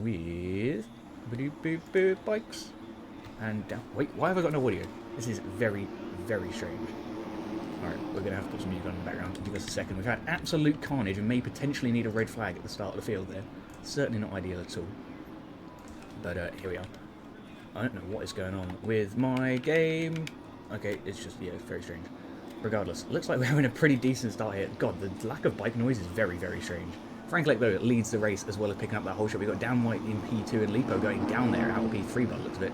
with bikes. And down. Wait, why have I got no audio? This is very, very strange. Alright, we're going to have to put some music on in the background. Give us a second. We've had absolute carnage and may potentially need a red flag at the start of the field there. Certainly not ideal at all. But here we are. I don't know what is going on with my game. Okay, it's just, yeah, it's very strange. Regardless, looks like we're having a pretty decent start here. God, the lack of bike noise is very, very strange. Frankly, though, it leads the race as well as picking up that whole shot. We've got Down White in P2 and Lipo going down there out of P3 by the looks of it.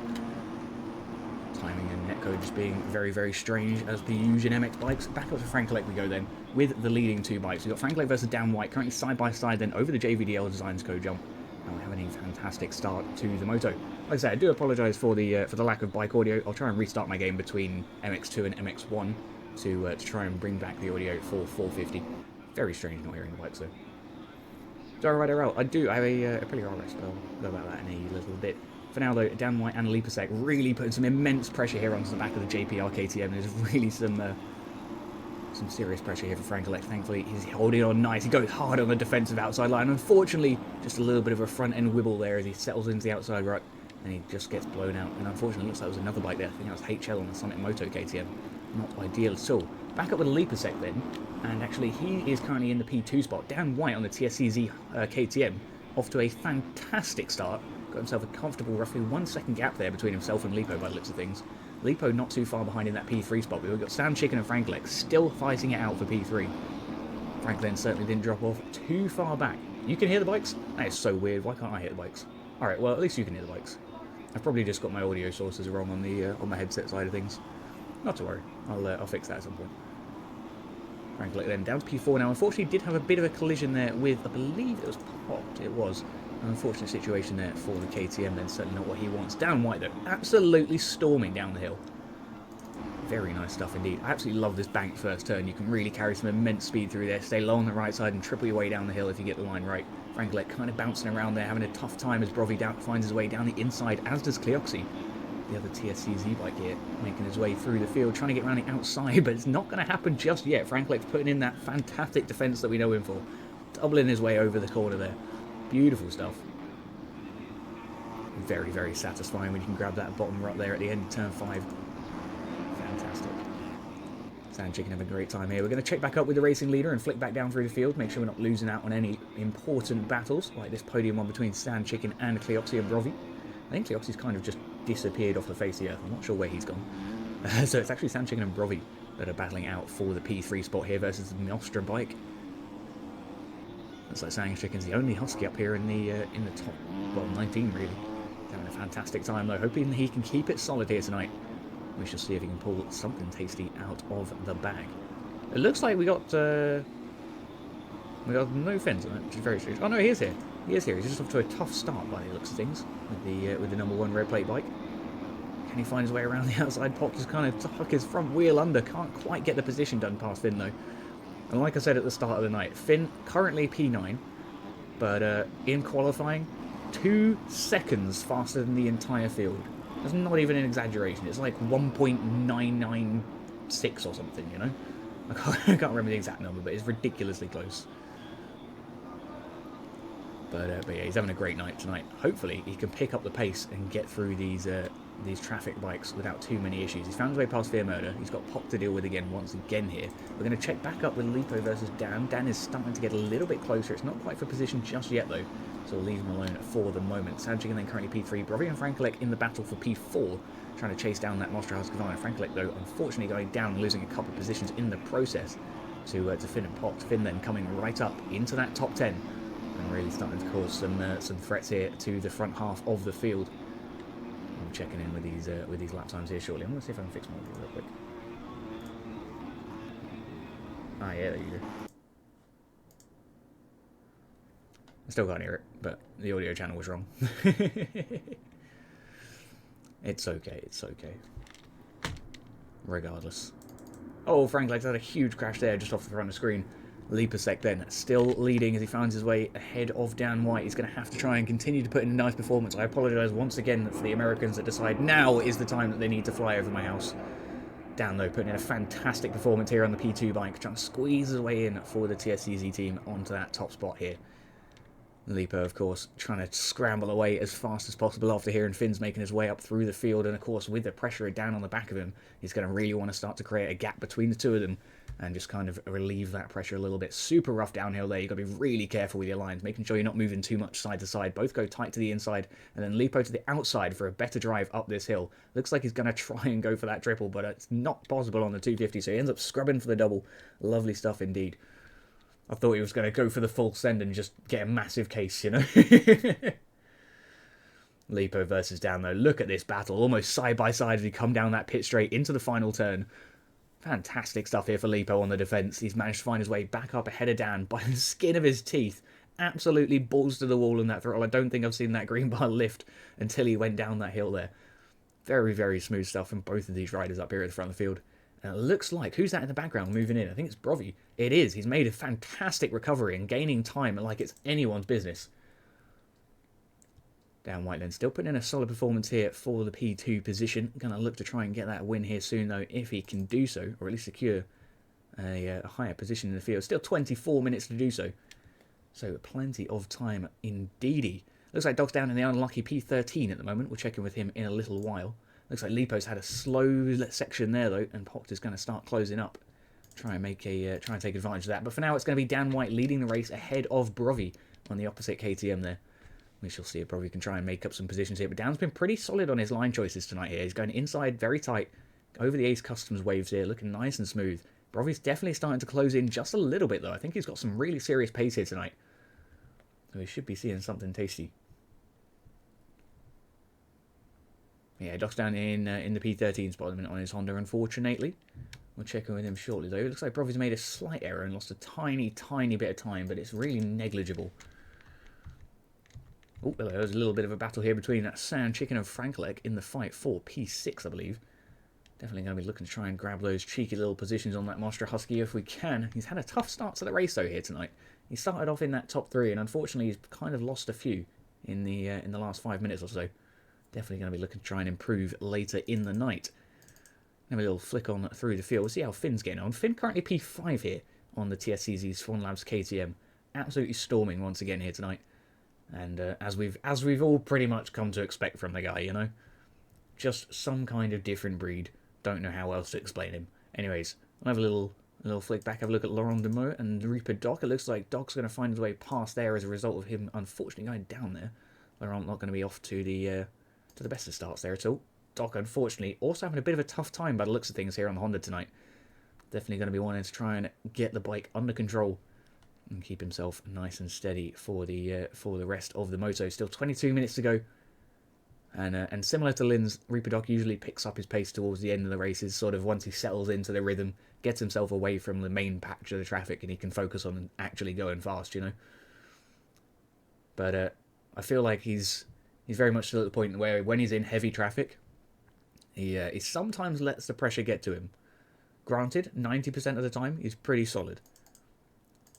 Timing and netcode just being very, very strange as per usual in MX bikes. Back up to Frankelek we go then with the leading two bikes. We've got Frankelek versus Down White currently side by side then over the JVDL Designs code jump. And we're having a fantastic start to the moto. Like I said, I do apologise for the lack of bike audio. I'll try and restart my game between MX2 and MX1 to try and bring back the audio for 450. Very strange not hearing the bikes though. So right out, I have a pretty hard rest, but I'll go about that in a little bit. For now though, Dan White and Lipasek really putting some immense pressure here onto the back of the JPR KTM. There's really some serious pressure here for Frankelek. Thankfully, he's holding on nice. He goes hard on the defensive outside line. Unfortunately, just a little bit of a front end wibble there as he settles into the outside right, and he just gets blown out. And unfortunately, it looks like there was another bike there. I think that was HL on the Summit Moto KTM. Not ideal at all. Back up with Lipasek then, and actually he is currently in the P2 spot. Dan White on the TSCZ KTM, off to a fantastic start. Got himself a comfortable, roughly 1 second gap there between himself and Lipo by the looks of things. Lipo not too far behind in that P3 spot, but we've got Sam Chicken and Frankelek still fighting it out for P3. Franklin certainly didn't drop off too far back. You can hear the bikes? That is so weird. Why can't I hear the bikes? Alright, well at least you can hear the bikes. I've probably just got my audio sources wrong on the on my headset side of things. Not to worry. I'll fix that at some point. Frankelek then down to P4 now. Unfortunately, did have a bit of a collision there with, I believe it was popped. It was. An unfortunate situation there for the KTM then. Certainly not what he wants. Down White though. Absolutely storming down the hill. Very nice stuff indeed. I absolutely love this bank first turn. You can really carry some immense speed through there. Stay low on the right side and triple your way down the hill if you get the line right. Frankelek kind of bouncing around there, having a tough time as Brovi finds his way down the inside, as does Cleoxy. The other TSCZ bike here, making his way through the field, trying to get around the outside, but it's not going to happen just yet. Frankelek's putting in that fantastic defence that we know him for. Doubling his way over the corner there. Beautiful stuff. Very, very satisfying when you can grab that bottom rut there at the end of turn 5. Fantastic. Sand Chicken having a great time here. We're going to check back up with the racing leader and flick back down through the field, make sure we're not losing out on any important battles, like this podium one between Sand Chicken and Cleoxy and Brovi. I think Cleoxy's kind of just disappeared off the face of the earth. I'm not sure where he's gone. So it's actually Sand Chicken and Brovi that are battling out for the P3 spot here versus the Nostra bike. Looks like Sand Chicken's the only Husky up here in the top, well, 19 really. He's having a fantastic time though, hoping he can keep it solid here tonight. We shall see if he can pull something tasty out of the bag. It looks like we got no fins on it, which is very strange. Oh no, he is here. He is here. He's just off to a tough start by the looks of things with the number 1 red plate bike. Can he find his way around the outside? Pock just kind of tuck his front wheel under. Can't quite get the position done past Finn though. And like I said at the start of the night, Finn currently P9, but in qualifying, 2 seconds faster than the entire field. That's not even an exaggeration. It's like 1.996 or something, you know? I can't remember the exact number, but it's ridiculously close. But yeah, he's having a great night tonight. Hopefully, he can pick up the pace and get through these traffic bikes without too many issues. He's found his way past Fear Murder. He's got Pop to deal with once again here. We're going to check back up with Lipo versus Dan. Dan is starting to get a little bit closer. It's not quite for position just yet, though. So we'll leave him alone for the moment. Sanchik and then currently P3. Brovi and Frankelek in the battle for P4. Trying to chase down that Nostra Husqvarna. Frankelek, though, unfortunately going down and losing a couple of positions in the process to Finn and Pop. Finn then coming right up into that top 10. And really starting to cause some threats here to the front half of the field. I'm checking in with these lap times here shortly. I'm going to see if I can fix my audio real quick. Ah, yeah, there you go. I still can't hear it, but the audio channel was wrong. It's okay, it's okay. Regardless. Oh, Frankelek's had a huge crash there just off the front of the screen. Lipasek then still leading as he finds his way ahead of Dan White. He's going to have to try and continue to put in a nice performance. I apologise once again for the Americans that decide now is the time that they need to fly over my house. Dan, though, putting in a fantastic performance here on the P2 bike, trying to squeeze his way in for the TSCZ team onto that top spot here. Lipo, of course, trying to scramble away as fast as possible after hearing Finn's making his way up through the field. And, of course, with the pressure down on the back of him, he's going to really want to start to create a gap between the two of them and just kind of relieve that pressure a little bit. Super rough downhill there. You've got to be really careful with your lines, making sure you're not moving too much side to side. Both go tight to the inside, and then Lipo to the outside for a better drive up this hill. Looks like he's going to try and go for that triple, but it's not possible on the 250, so he ends up scrubbing for the double. Lovely stuff indeed. I thought he was going to go for the full send and just get a massive case, you know. Lipo versus Dan, though. Look at this battle. Almost side by side as he come down that pit straight into the final turn. Fantastic stuff here for Lipo on the defence. He's managed to find his way back up ahead of Dan by the skin of his teeth. Absolutely balls to the wall in that throttle. I don't think I've seen that green bar lift until he went down that hill there. Very, very smooth stuff from both of these riders up here at the front of the field. And it looks like, who's that in the background moving in? I think it's Brovy. It is. He's made a fantastic recovery and gaining time like it's anyone's business. Dan Whiteland still putting in a solid performance here for the P2 position. Going to look to try and get that win here soon, though, if he can do so, or at least secure a higher position in the field. Still 24 minutes to do so. So plenty of time indeedy. Looks like Dog's down in the unlucky P13 at the moment. We'll check in with him in a little while. Looks like Lipo's had a slow section there, though, and Poct is going to start closing up. Try and take advantage of that. But for now, it's going to be Dan White leading the race ahead of Brovy on the opposite KTM there. We shall see if Brovy can try and make up some positions here. But Dan's been pretty solid on his line choices tonight here. He's going inside very tight, over the Ace Customs waves here, looking nice and smooth. Brovy's definitely starting to close in just a little bit, though. I think he's got some really serious pace here tonight. So we should be seeing something tasty. Yeah, Doc's down in the P13 spot at the minute on his Honda, unfortunately. We'll check in with him shortly, though. It looks like Brovy's made a slight error and lost a tiny, tiny bit of time, but it's really negligible. Oh, there was a little bit of a battle here between that Sand Chicken and Franklek in the fight for P6, I believe. Definitely going to be looking to try and grab those cheeky little positions on that Mostra Husky if we can. He's had a tough start to the race, though, here tonight. He started off in that top 3, and unfortunately he's kind of lost a few in the last 5 minutes or so. Definitely going to be looking to try and improve later in the night. Have a little flick on through the field. We'll see how Finn's getting on. Finn currently P5 here on the TSCZ Swan Labs KTM. Absolutely storming once again here tonight. And as we've all pretty much come to expect from the guy, you know. Just some kind of different breed. Don't know how else to explain him. Anyways, I'll have a little flick back, have a look at Laurent Demeaux and Reaper Doc. It looks like Doc's going to find his way past there as a result of him unfortunately going down there. Laurent not going to be off to the best of starts there at all. Doc, unfortunately, also having a bit of a tough time by the looks of things here on the Honda tonight. Definitely going to be wanting to try and get the bike under control and keep himself nice and steady for the rest of the moto. Still 22 minutes to go. And similar to Lynn's, Reaper Doc usually picks up his pace towards the end of the races, sort of once he settles into the rhythm, gets himself away from the main patch of the traffic, and he can focus on actually going fast, you know. But I feel like he's very much still at the point where when he's in heavy traffic, he sometimes lets the pressure get to him. Granted, 90% of the time, he's pretty solid.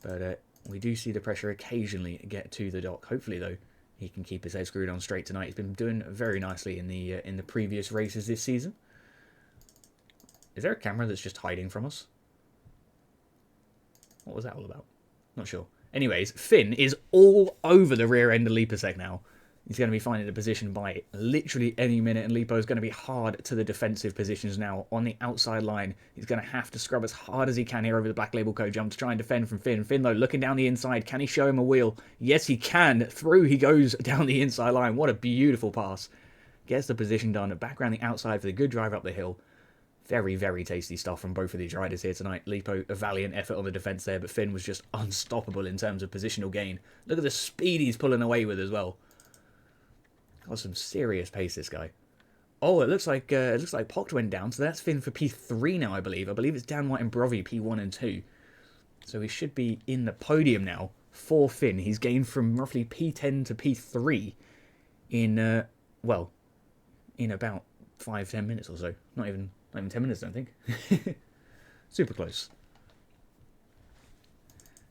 But we do see the pressure occasionally get to the Doc. Hopefully, though, he can keep his head screwed on straight tonight. He's been doing very nicely in the previous races this season. Is there a camera that's just hiding from us? What was that all about? Not sure. Anyways, Finn is all over the rear end of Lipasek now. He's going to be finding a position by literally any minute, and Lipo is going to be hard to the defensive positions now on the outside line. He's going to have to scrub as hard as he can here over the Black Label Code jump to try and defend from Finn. Finn, though, looking down the inside. Can he show him a wheel? Yes, he can. Through he goes down the inside line. What a beautiful pass. Gets the position done. Back around the outside for the good drive up the hill. Very, very tasty stuff from both of these riders here tonight. Lipo, a valiant effort on the defence there, but Finn was just unstoppable in terms of positional gain. Look at the speed he's pulling away with as well. Got some serious pace, this guy. Oh, it looks like Poct went down, so that's Finn for P3 now, I believe. I believe it's Dan White and Brovy, P1 and 2. So he should be in the podium now for Finn. He's gained from roughly P10 to P3 in, in about 5-10 minutes or so. Not even 10 minutes, I don't think. Super close.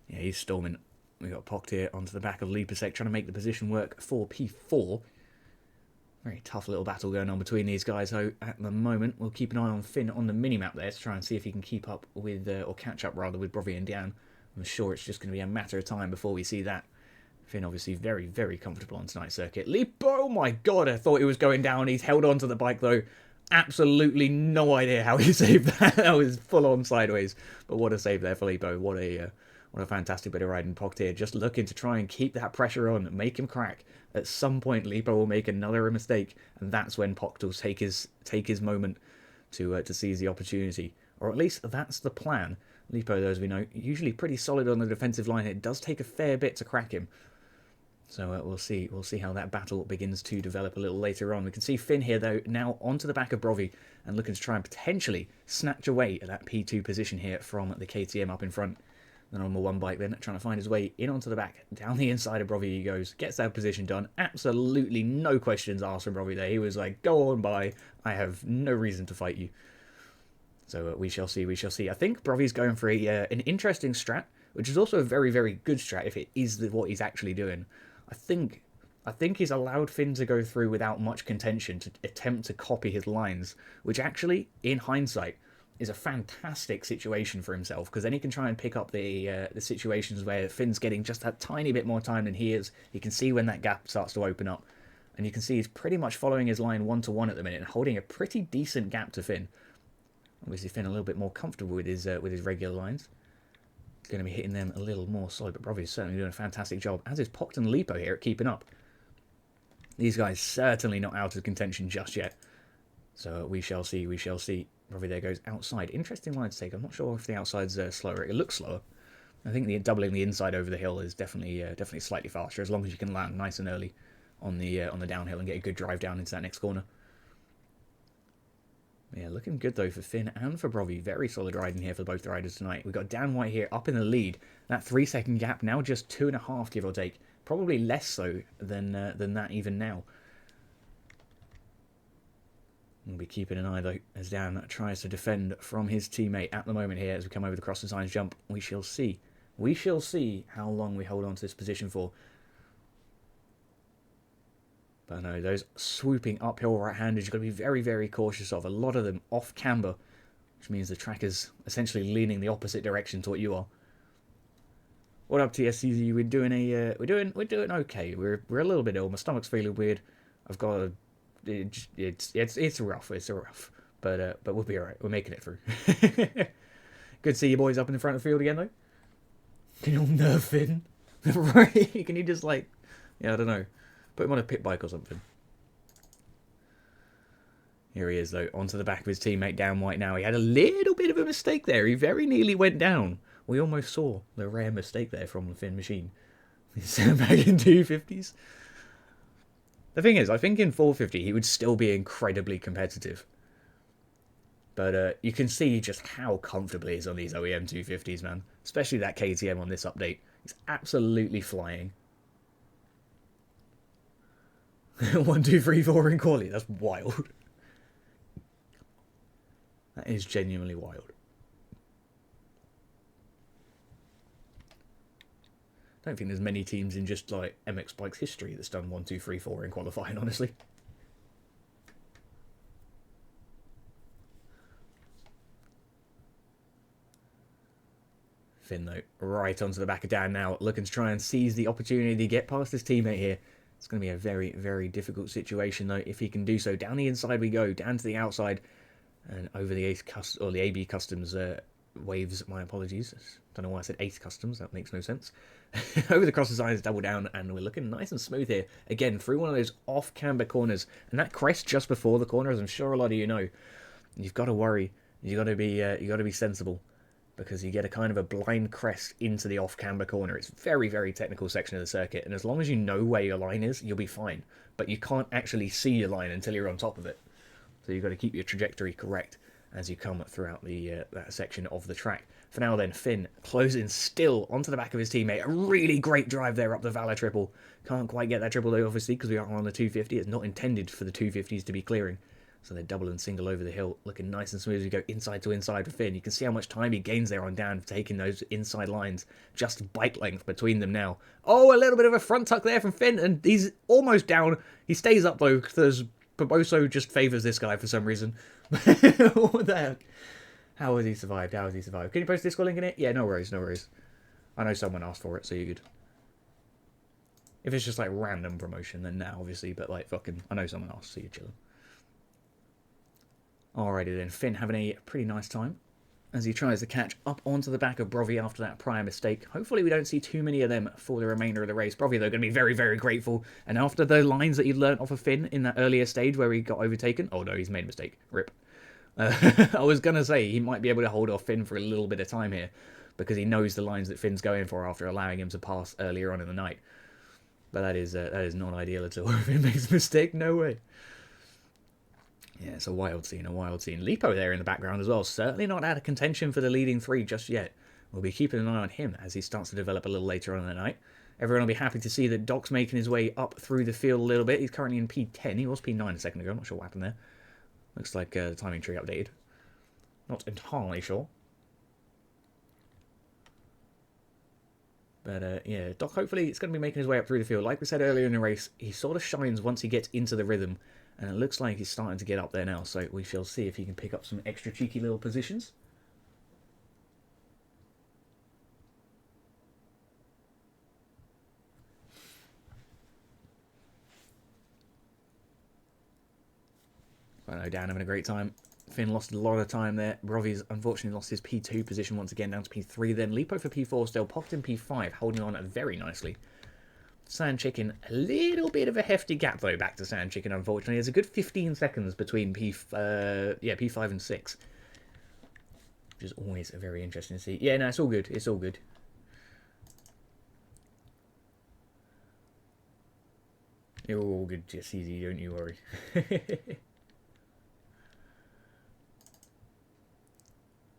Yeah, he's storming. We got Poct here onto the back of Lipasek, trying to make the position work for P4. Very tough little battle going on between these guys, though, at the moment. We'll keep an eye on Finn on the minimap there to try and see if he can keep up with, or catch up rather, with Brovy and Dan. I'm sure it's just going to be a matter of time before we see that. Finn obviously very, very comfortable on tonight's circuit. Lipo, oh my god, I thought he was going down. He's held on to the bike though. Absolutely no idea how he saved that. That was full on sideways. But what a save there for Lipo. What a fantastic bit of riding. Pocked here, just looking to try and keep that pressure on, make him crack. At some point, Lipo will make another mistake, and that's when Pocked will take his moment to seize the opportunity. Or at least that's the plan. Lipo, though, as we know, usually pretty solid on the defensive line. It does take a fair bit to crack him. So we'll see how that battle begins to develop a little later on. We can see Finn here, though, now onto the back of Brovi and looking to try and potentially snatch away at that P2 position here from the KTM up in front. Then on the one bike then, trying to find his way in onto the back. Down the inside of Brovi he goes, gets that position done. Absolutely no questions asked from Brovi there. He was like, go on by, I have no reason to fight you. So we shall see, we shall see. I think Brovi's going for an interesting strat, which is also a very, very good strat if it is what he's actually doing. I think he's allowed Finn to go through without much contention to attempt to copy his lines, which actually, in hindsight, is a fantastic situation for himself, because then he can try and pick up the situations where Finn's getting just that tiny bit more time than he is. He can see when that gap starts to open up, and you can see he's pretty much following his line 1-to-1 at the minute and holding a pretty decent gap to Finn. Obviously, Finn a little bit more comfortable with his regular lines. Going to be hitting them a little more solid, but Brovi is certainly doing a fantastic job, as is Pocked and Lipo here at keeping up. These guys certainly not out of contention just yet. So we shall see, we shall see. Brovi there goes outside. Interesting line to take. I'm not sure if the outside's slower. It looks slower. I think doubling the inside over the hill is definitely slightly faster, as long as you can land nice and early on the downhill and get a good drive down into that next corner. Yeah, looking good though for Finn and for Brovi. Very solid riding here for both the riders tonight. We've got Dan White here up in the lead. That 3-second gap now just 2.5, give or take. Probably less so than that even now. We'll be keeping an eye though as Dan tries to defend from his teammate at the moment here as we come over the cross the signs jump. We shall see. We shall see how long we hold on to this position for. But no, those swooping uphill right-handers you've got to be very, very cautious of. A lot of them off camber, which means the track is essentially leaning the opposite direction to what you are. What up, TSCZ? We're doing okay. We're a little bit ill. My stomach's feeling weird. I've got a, it's rough. It's rough, but we'll be alright. We're making it through. Good to see you boys up in the front of the field again, though. Can you nerve Finn? Right? Can you just I don't know. Put him on a pit bike or something. Here he is, though, onto the back of his teammate, Dan White now. He had a little bit of a mistake there. He very nearly went down. We almost saw the rare mistake there from the Finn machine. He sent him back in 250s. The thing is, I think in 450 he would still be incredibly competitive. But you can see just how comfortable he is on these OEM 250s, man. Especially that KTM on this update. He's absolutely flying. 1, 2, 3, 4 in quality. That's wild. That is genuinely wild. I don't think there's many teams in just MX Bike's history that's done 1, 2, 3, 4 in qualifying, honestly. Finn, though, right onto the back of Dan now, looking to try and seize the opportunity to get past his teammate here. It's going to be a very, very difficult situation, though, if he can do so. Down the inside we go, down to the outside, and over the AB Customs waves. My apologies. Don't know why I said Ace Customs. That makes no sense. Over the cross signs, double down, and we're looking nice and smooth here. Again, through one of those off-camber corners, and that crest just before the corner, as I'm sure a lot of you know, you've got to worry. You got to be sensible. Because you get a kind of a blind crest into the off-camber corner. It's a very, very technical section of the circuit, and as long as you know where your line is, you'll be fine. But you can't actually see your line until you're on top of it. So you've got to keep your trajectory correct as you come throughout the that section of the track. For now then, Finn closing still onto the back of his teammate. A really great drive there up the Valor triple. Can't quite get that triple though, obviously, because we are on the 250. It's not intended for the 250s to be clearing. So they're double and single over the hill, looking nice and smooth as we go inside to inside for Finn. You can see how much time he gains there on Dan for taking those inside lines. Just bike length between them now. Oh, a little bit of a front tuck there from Finn, and he's almost down. He stays up though, because Barboso just favours this guy for some reason. What the heck? How has he survived? How has he survived? Can you post a Discord link in it? Yeah, no worries, no worries. I know someone asked for it, so you're good. If it's just like random promotion, then now obviously, but like fucking, I know someone else, so you're chilling. Alrighty then, Finn having a pretty nice time as he tries to catch up onto the back of Brovy after that prior mistake. Hopefully we don't see too many of them for the remainder of the race. Brovy, though, going to be very, very grateful. And after the lines that he learnt off of Finn in that earlier stage where he got overtaken... Oh, no, he's made a mistake. Rip. I was going to say he might be able to hold off Finn for a little bit of time here because he knows the lines that Finn's going for after allowing him to pass earlier on in the night. But that is not ideal at all. If he makes a mistake, no way. Yeah, it's a wild scene, a wild scene. Lipo there in the background as well. Certainly not out of contention for the leading three just yet. We'll be keeping an eye on him as he starts to develop a little later on in the night. Everyone will be happy to see that Doc's making his way up through the field a little bit. He's currently in P10. He was P9 a second ago. I'm not sure what happened there. Looks like the timing tree updated. Not entirely sure. But yeah, Doc hopefully is going to be making his way up through the field. Like we said earlier in the race, he sort of shines once he gets into the rhythm. And it looks like he's starting to get up there now, so we shall see if he can pick up some extra cheeky little positions. I know, Dan having a great time. Finn lost a lot of time there. Brovy's unfortunately lost his P2 position once again, down to P3 then. Lipo for P4 still, popped in P5, holding on very nicely. Sand Chicken, a little bit of a hefty gap though back to Sand Chicken, unfortunately. There's a good 15 seconds between P5 and 6. Which is always very interesting to see. Yeah, no, it's all good. It's all good. You're all good, just easy, don't you worry.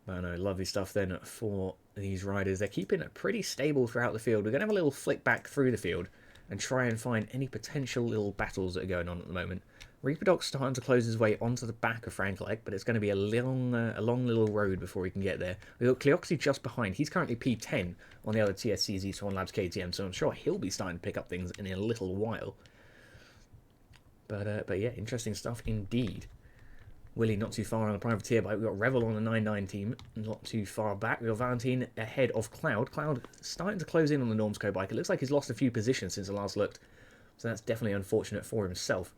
But no, lovely stuff then for these riders. They're keeping it pretty stable throughout the field. We're going to have a little flick back through the field and try and find any potential little battles that are going on at the moment. Reaperdoc's starting to close his way onto the back of Frankelek, but it's going to be a long little road before we can get there. We've got Cleoxy just behind. He's currently P10 on the other TSCZ Swan Labs KTM, so I'm sure he'll be starting to pick up things in a little while. But yeah, interesting stuff indeed. Willie not too far on the privateer bike. We've got Revel on the 9-9 team, not too far back. We've got Valentine ahead of Cloud. Cloud starting to close in on the Normsco bike. It looks like he's lost a few positions since I last looked, so that's definitely unfortunate for himself.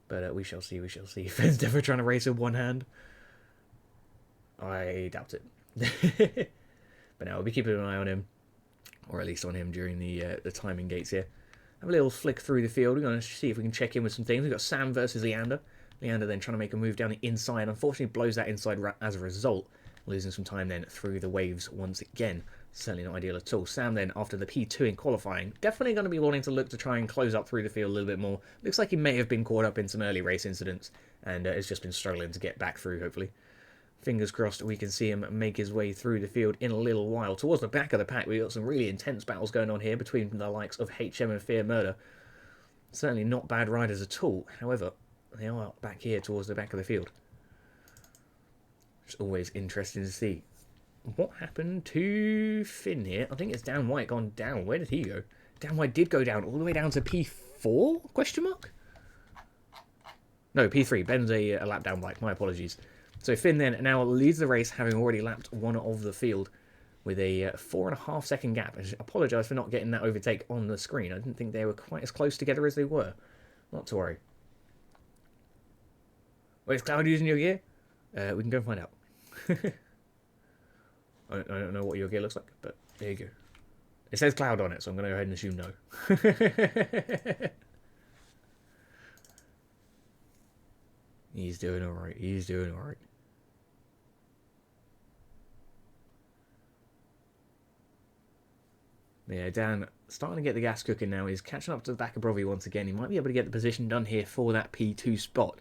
But we shall see, we shall see. Finn's never trying to race with one hand. I doubt it. But now we'll be keeping an eye on him, or at least on him during the timing gates here. Have a little flick through the field. We're going to see if we can check in with some things. We've got Sam versus Leander. Leander then trying to make a move down the inside. Unfortunately blows that inside as a result, losing some time then through the waves once again. Certainly not ideal at all. Sam then, after the P2 in qualifying, definitely going to be wanting to look to try and close up through the field a little bit more. Looks like he may have been caught up in some early race incidents and has just been struggling to get back through, hopefully. Fingers crossed we can see him make his way through the field in a little while. Towards the back of the pack, we've got some really intense battles going on here between the likes of HM and Fear Murder. Certainly not bad riders at all. However, they are back here towards the back of the field. It's always interesting to see. What happened to Finn here? I think it's Dan White gone down. Where did he go? Dan White did go down all the way down to P4? Question mark? No, P3. Ben's a lap down bike. My apologies. So Finn then now leads the race, having already lapped one of the field with a 4.5 second gap. I apologise for not getting that overtake on the screen. I didn't think they were quite as close together as they were. Not to worry. Wait, is Cloud using your gear? We can go and find out. I don't know what your gear looks like, but there you go. It says Cloud on it, so I'm going to go ahead and assume no. He's doing alright. He's doing alright. Yeah, Dan starting to get the gas cooking now. He's catching up to the back of Brovy once again. He might be able to get the position done here for that P2 spot.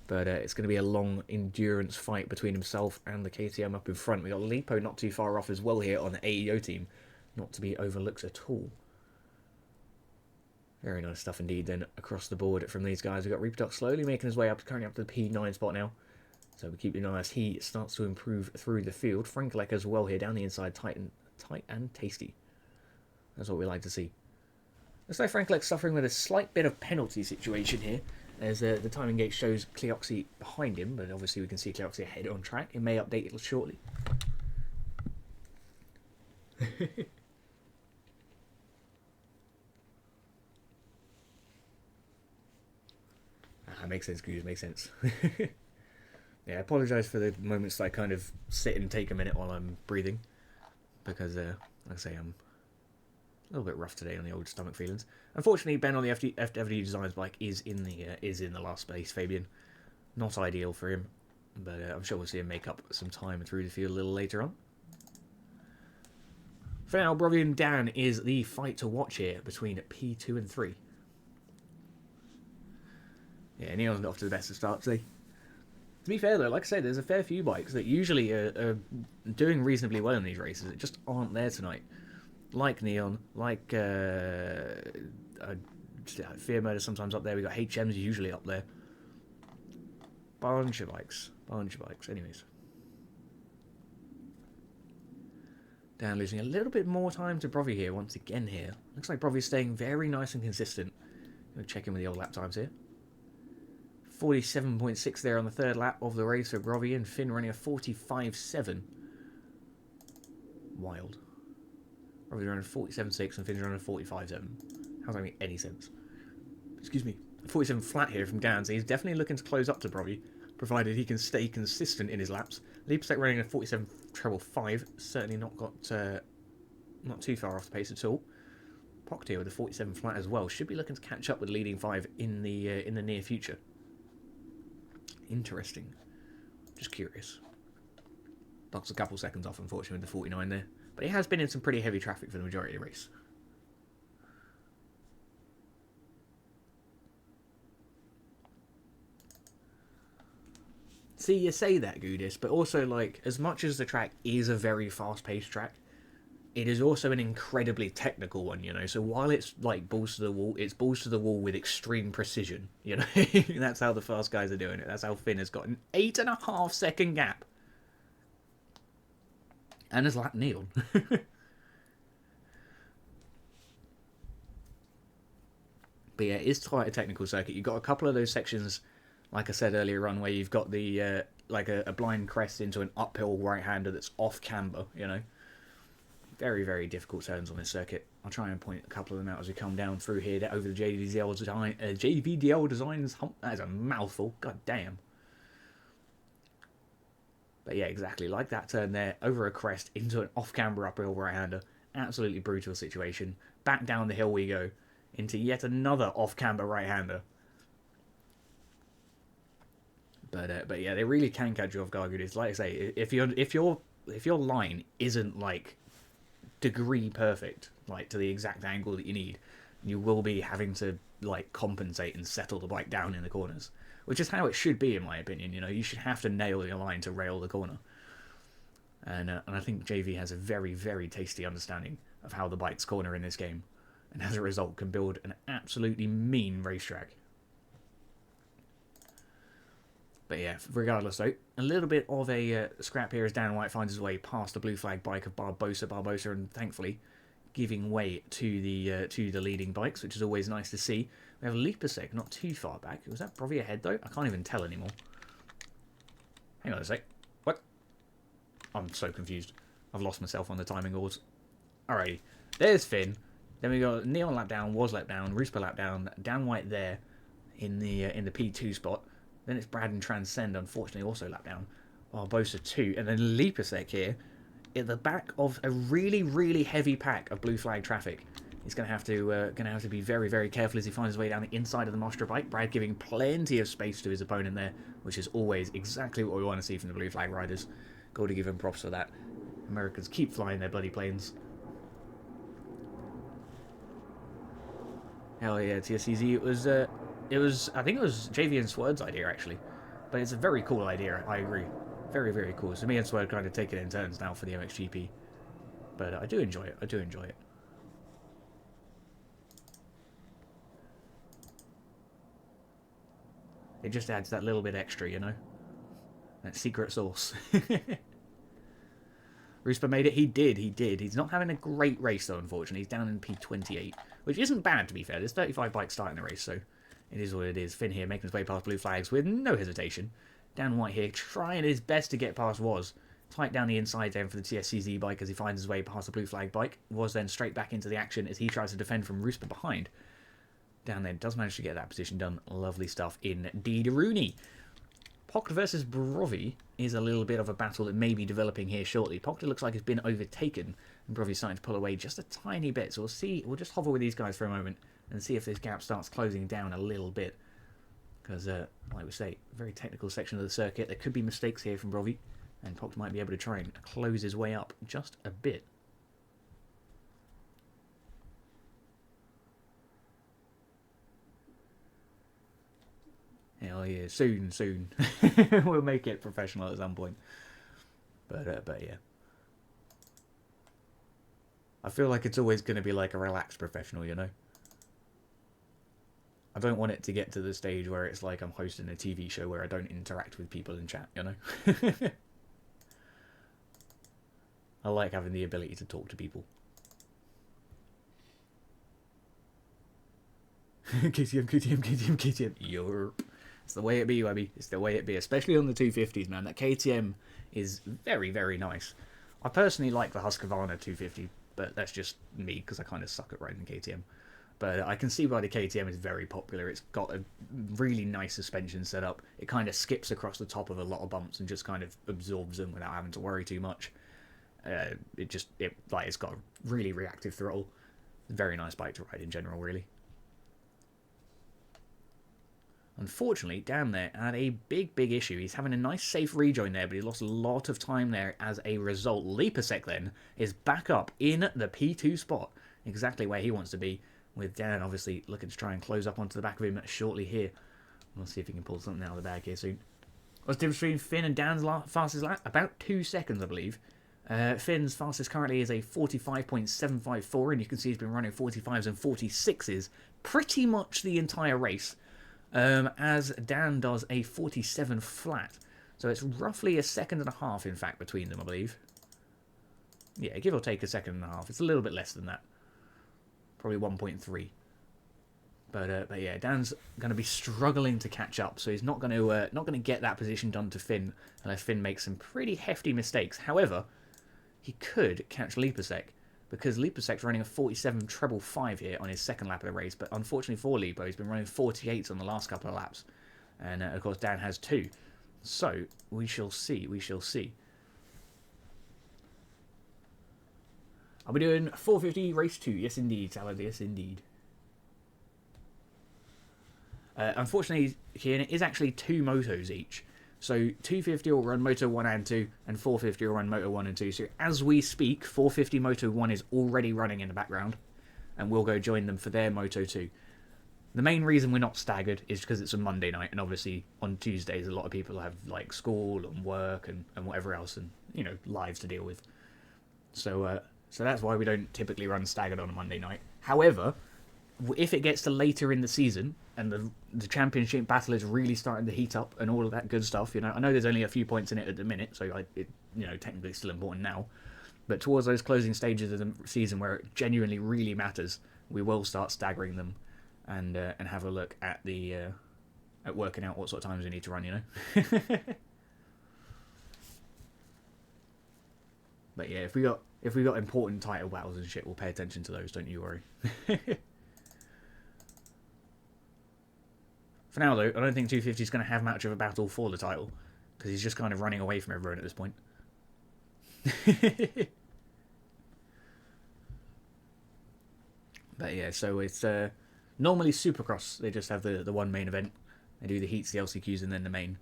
But it's going to be a long endurance fight between himself and the KTM up in front. We've got Lipo not too far off as well here on the AEO team. Not to be overlooked at all. Very nice stuff indeed then across the board from these guys. We've got Reaperdoc slowly making his way up, currently up to the P9 spot now. So we keep an eye as he starts to improve through the field. Frankelek as well here down the inside, tight and tasty. That's what we like to see. Looks like Frankelek suffering with a slight bit of penalty situation here, as the timing gate shows Cleoxy behind him, but obviously we can see Cleoxy ahead on track. It may update it shortly. That makes sense, Goose, makes sense. Yeah, I apologise for the moments that I kind of sit and take a minute while I'm breathing. Because, like I say, I'm a little bit rough today on the old stomach feelings. Unfortunately, Ben on the FWD Designs bike is in the last space, Fabian. Not ideal for him, but I'm sure we'll see him make up some time through the field a little later on. For now, Brovy and Dan is the fight to watch here between P2 and 3. Yeah, Neon's not off to the best of starts, eh? To be fair though, like I say, there's a fair few bikes that usually are doing reasonably well in these races that just aren't there tonight. Like Neon, like Fear Murder sometimes up there. We got HM's usually up there. Bunch of bikes. Anyways. Dan losing a little bit more time to Brovy here once again here. Looks like Brovy's staying very nice and consistent. We'll check in with the old lap times here. 47.6 there on the third lap of the race for Brovy, and Finn running a 45.7. Wild. Brovy running a 47.6 and Finn's running a 45.7. How does that make any sense? Excuse me. 47 flat here from Dan, so he's definitely looking to close up to Brovy, provided he can stay consistent in his laps. Leapsec running a 47 treble 5, certainly not too far off the pace at all. Pocket here with a 47 flat as well, should be looking to catch up with leading 5 in the near future. Interesting. Just curious. Knocks a couple seconds off, unfortunately, with the 49 there. But he has been in some pretty heavy traffic for the majority of the race. See, you say that, Goodis, but also, like, as much as the track is a very fast-paced track, it is also an incredibly technical one, you know. So while it's, like, balls to the wall, it's balls to the wall with extreme precision, you know. That's how the fast guys are doing it. That's how Finn has got an 8.5 second gap. And has lapped Neil. But yeah, it's quite a technical circuit. You've got a couple of those sections, like I said earlier on, where you've got the like a blind crest into an uphill right-hander that's off camber, you know. Very, very difficult turns on this circuit. I'll try and point a couple of them out as we come down through here over the JVDL Designs hump. That is a mouthful. God damn. But yeah, exactly. Like that turn there, over a crest, into an off-camber uphill right-hander. Absolutely brutal situation. Back down the hill we go, into yet another off-camber right-hander. But yeah, they really can catch you off guard. It's like I say, if your line isn't like degree perfect, like to the exact angle that you need, you will be having to like compensate and settle the bike down in the corners, which is how it should be in my opinion. You know, you should have to nail your line to rail the corner, and I think JV has a very, very tasty understanding of how the bikes corner in this game, and as a result can build an absolutely mean racetrack. But yeah, regardless though, a little bit of a scrap here as Dan White finds his way past the blue flag bike of Barbosa, and thankfully giving way to the leading bikes, which is always nice to see. We have Leapasec not too far back. Was that Brovy ahead though? I can't even tell anymore. Hang on a sec. What? I'm so confused. I've lost myself on the timing orders. Alrighty, there's Finn. Then we got Neon lap down, Was lap down, Ruspa lap down, Dan White there in the P2 spot. Then it's Brad and Transcend, unfortunately, also lap down. Barbosa 2. And then Leapasec here, at the back of a really, really heavy pack of blue flag traffic. He's going to have to be very, very careful as he finds his way down the inside of the Mostra bike. Brad giving plenty of space to his opponent there, which is always exactly what we want to see from the blue flag riders. Got to give him props for that. Americans keep flying their bloody planes. Hell yeah, TSCZ. I think it was JV and Sword's idea, actually. But it's a very cool idea, I agree. Very, very cool. So me and Sword kind of take it in turns now for the MXGP. But I do enjoy it. It just adds that little bit extra, you know? That secret sauce. Ruspa made it. He did. He's not having a great race, though, unfortunately. He's down in P28, which isn't bad, to be fair. There's 35 bikes starting the race, so it is what it is. Finn here making his way past blue flags with no hesitation. Dan White here trying his best to get past Was. Tight down the inside then for the TSCZ bike as he finds his way past the blue flag bike. Was then straight back into the action as he tries to defend from Ruspa behind. down there does manage to get that position done. Lovely stuff indeed. Rooney. Pocked versus Brovi is a little bit of a battle that may be developing here shortly. Pocked looks like it's been overtaken, and Brovi's starting to pull away just a tiny bit. So we'll see. We'll just hover with these guys for a moment and see if this gap starts closing down a little bit. Because, like we say, very technical section of the circuit. There could be mistakes here from Brovi, and Pocked might be able to try and close his way up just a bit. Hell yeah, soon. We'll make it professional at some point. But yeah. I feel like it's always going to be like a relaxed professional, you know? I don't want it to get to the stage where it's like I'm hosting a TV show where I don't interact with people in chat, you know? I like having the ability to talk to people. KTM. Europe. It's the way it be, Webby. It's the way it be, especially on the 250s, man. That KTM is very, very nice. I personally like the Husqvarna 250, but that's just me because I kind of suck at riding KTM. But I can see why the KTM is very popular. It's got a really nice suspension setup. It kind of skips across the top of a lot of bumps and just kind of absorbs them without having to worry too much. It's got a really reactive throttle. Very nice bike to ride in general, really. Unfortunately, down there had a big issue. He's having a nice safe rejoin there, but he lost a lot of time there as a result. Leapasek then is back up in the P2 spot, exactly where he wants to be, with Dan obviously looking to try and close up onto the back of him shortly here. We'll see if he can pull something out of the bag here soon. What's the difference between Finn and Dan's fastest lap? About 2 seconds, I believe. Finn's fastest currently is a 45.754, and you can see he's been running 45s and 46s pretty much the entire race. As Dan does a 47 flat. So it's roughly a second and a half, in fact, between them, I believe. Yeah, give or take a second and a half. It's a little bit less than that. Probably 1.3. But yeah, Dan's going to be struggling to catch up, so he's not going to get that position done to Finn unless Finn makes some pretty hefty mistakes. However, he could catch Leapasek, because Leapasek's running a 47 treble 5 here on his second lap of the race, but unfortunately for Lipo, he's been running 48s on the last couple of laps. And of course Dan has 2. So, we shall see. I'll be doing 450 race 2. Yes indeed, Salad, yes indeed. Unfortunately, here it is actually 2 motos each. So 250 will run Moto 1 and 2, and 450 will run Moto 1 and 2. So as we speak, 450 Moto 1 is already running in the background, and we'll go join them for their Moto 2. The main reason we're not staggered is because it's a Monday night, and obviously on Tuesdays a lot of people have like school and work and whatever else, and you know, lives to deal with. So that's why we don't typically run staggered on a Monday night. However, if it gets to later in the season and the championship battle is really starting to heat up and all of that good stuff, you know, I know there's only a few points in it at the minute, so it technically it's still important now, but towards those closing stages of the season where it genuinely really matters, we will start staggering them and have a look at the at working out what sort of times we need to run, you know. But yeah, if we got important title battles and shit, we'll pay attention to those, don't you worry. For now, though, I don't think 250 is going to have much of a battle for the title, because he's just kind of running away from everyone at this point. But yeah, so it's normally Supercross. They just have the one main event. They do the heats, the LCQs, and then the main.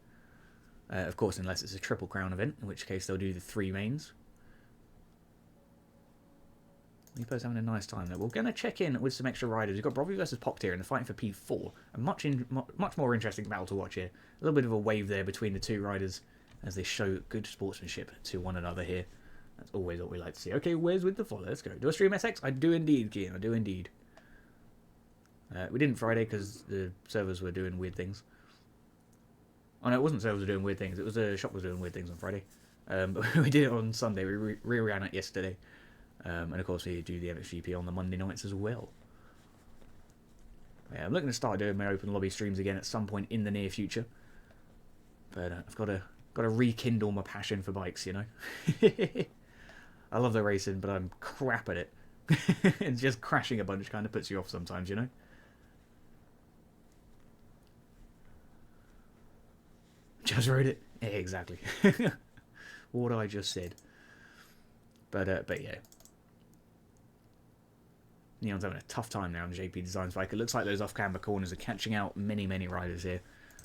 Of course, unless it's a Triple Crown event, in which case they'll do the 3 mains. Lipo's having a nice time there. We're going to check in with some extra riders. We've got Brovi versus Pocked here, and they're fighting for P4. A much more interesting battle to watch here. A little bit of a wave there between the 2 riders as they show good sportsmanship to one another here. That's always what we like to see. Okay, where's with the follow? Let's go. Do I stream SX? I do indeed, Kian. I do indeed. We didn't Friday because the servers were doing weird things. Oh no, it wasn't servers were doing weird things. It was the shop was doing weird things on Friday. But we did it on Sunday. We re-ran it yesterday. And of course we do the MXGP on the Monday nights as well. Yeah, I'm looking to start doing my open lobby streams again at some point in the near future. But I've got to rekindle my passion for bikes, you know. I love the racing, but I'm crap at it. And just crashing a bunch kind of puts you off sometimes, you know. just wrote it. Yeah, exactly. What I just said. But yeah. Neon's having a tough time now on the JP Designs bike. It looks like those off-camber corners are catching out many, many riders here.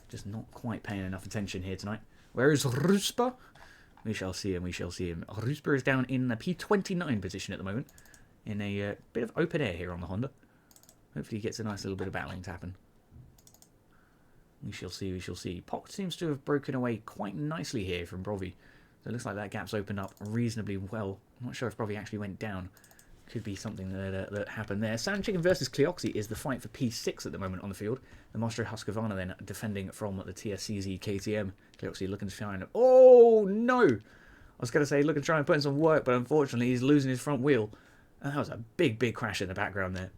Just not quite paying enough attention here tonight. Where is Ruspa? We shall see him, we shall see him. Ruspa is down in the P29 position at the moment. In a bit of open air here on the Honda. Hopefully he gets a nice little bit of battling to happen. We shall see, we shall see. Pock seems to have broken away quite nicely here from Brovi. So it looks like that gap's opened up reasonably well. I'm not sure if Brovi actually went down. Could be something that happened there. Sand Chicken versus Cleoxy is the fight for P6 at the moment on the field. The Mastro Husqvarna then defending from the TSCZ KTM. Cleoxy looking to find... Oh, no! I was going to say looking to try and put in some work, but unfortunately he's losing his front wheel. And that was a big, big crash in the background there.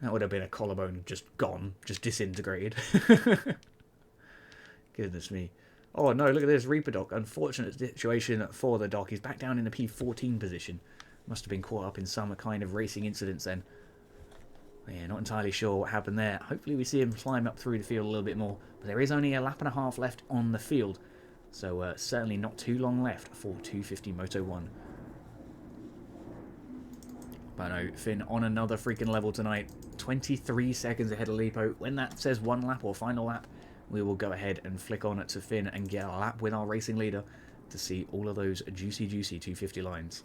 That would have been a collarbone just gone, just disintegrated. Goodness me. Oh no, look at this, Reaper Doc. Unfortunate situation for the Doc. He's back down in the P14 position. Must have been caught up in some kind of racing incidents then. Yeah, not entirely sure what happened there. Hopefully we see him climb up through the field a little bit more. But there is only a lap and a half left on the field. So certainly not too long left for 250 Moto 1. But no, Finn on another freaking level tonight. 23 seconds ahead of Lipo. When that says one lap or final lap, we will go ahead and flick on it to Finn and get a lap with our racing leader to see all of those juicy, juicy 250 lines.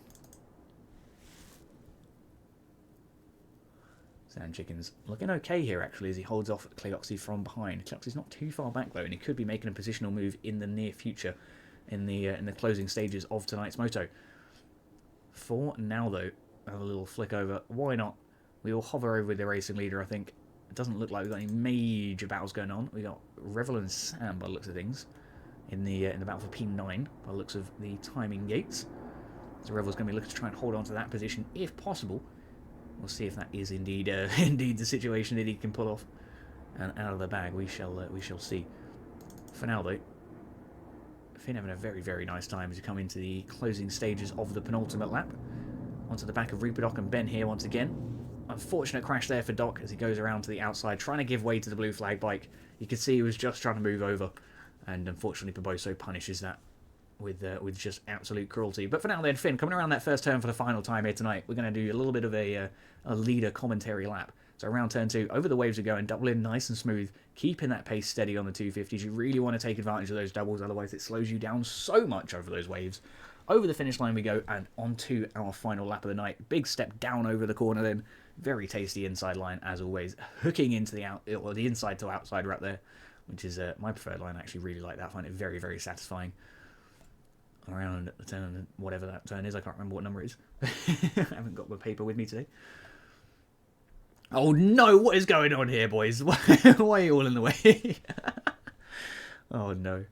Sand Chicken's looking okay here, actually, as he holds off Cleoxy from behind. Cleoxy's not too far back, though, and he could be making a positional move in the near future in the closing stages of tonight's moto. For now, though, have a little flick over. Why not? We will hover over the racing leader, I think. It doesn't look like we've got any major battles going on. We got Revel and Sam, by the looks of things, in the battle for P9, by the looks of the timing gates. So Revel's going to be looking to try and hold on to that position if possible. We'll see if that is indeed indeed the situation that he can pull off. And out of the bag, we shall see. For now, though, Finn having a very, very nice time as we come into the closing stages of the penultimate lap. Onto the back of Reaper Doc and Ben here once again. Unfortunate crash there for Doc as he goes around to the outside, trying to give way to the blue flag bike. You can see he was just trying to move over, and unfortunately Barboso punishes that with just absolute cruelty. But for now then, Finn, coming around that first turn for the final time here tonight, we're going to do a little bit of a leader commentary lap. So around turn 2, over the waves are going, double in nice and smooth, keeping that pace steady on the 250s. You really want to take advantage of those doubles, otherwise it slows you down so much over those waves. Over the finish line we go, and onto our final lap of the night. Big step down over the corner then. Very tasty inside line, as always. Hooking into the inside to outside wrap there, which is my preferred line. I actually really like that. I find it very, very satisfying. Around the turn, whatever that turn is. I can't remember what number it is. I haven't got my paper with me today. Oh no, what is going on here, boys? Why are you all in the way? Oh no.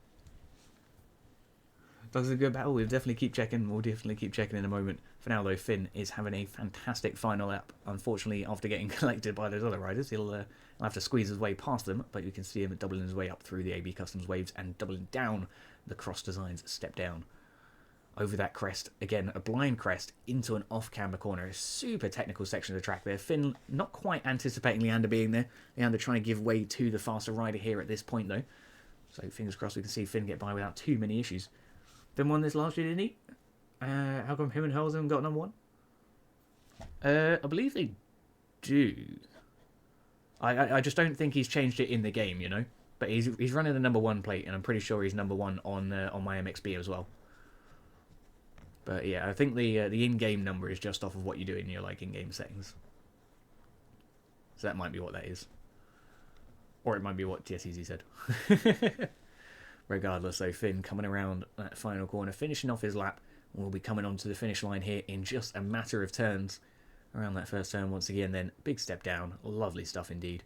Does a good battle. We'll definitely keep checking. We'll definitely keep checking in a moment. For now, though, Finn is having a fantastic final lap. Unfortunately, after getting collected by those other riders, he'll have to squeeze his way past them. But you can see him doubling his way up through the AB Customs waves and doubling down the Cross Designs step down. Over that crest, again, a blind crest into an off-camber corner. A super technical section of the track there. Finn not quite anticipating Leander being there. Leander trying to give way to the faster rider here at this point, though. So fingers crossed we can see Finn get by without too many issues. Finn won this last year, didn't he? How come him and Hurls haven't got number 1? I believe they do. I just don't think he's changed it in the game, you know. But he's running the number 1 plate, and I'm pretty sure he's number 1 on my MXB as well. But yeah, I think the in-game number is just off of what you do in your in-game settings. So that might be what that is, or it might be what TSEZ said. Regardless, though, Finn coming around that final corner, finishing off his lap. We'll be coming onto the finish line here in just a matter of turns. Around that first turn once again, then big step down. Lovely stuff indeed.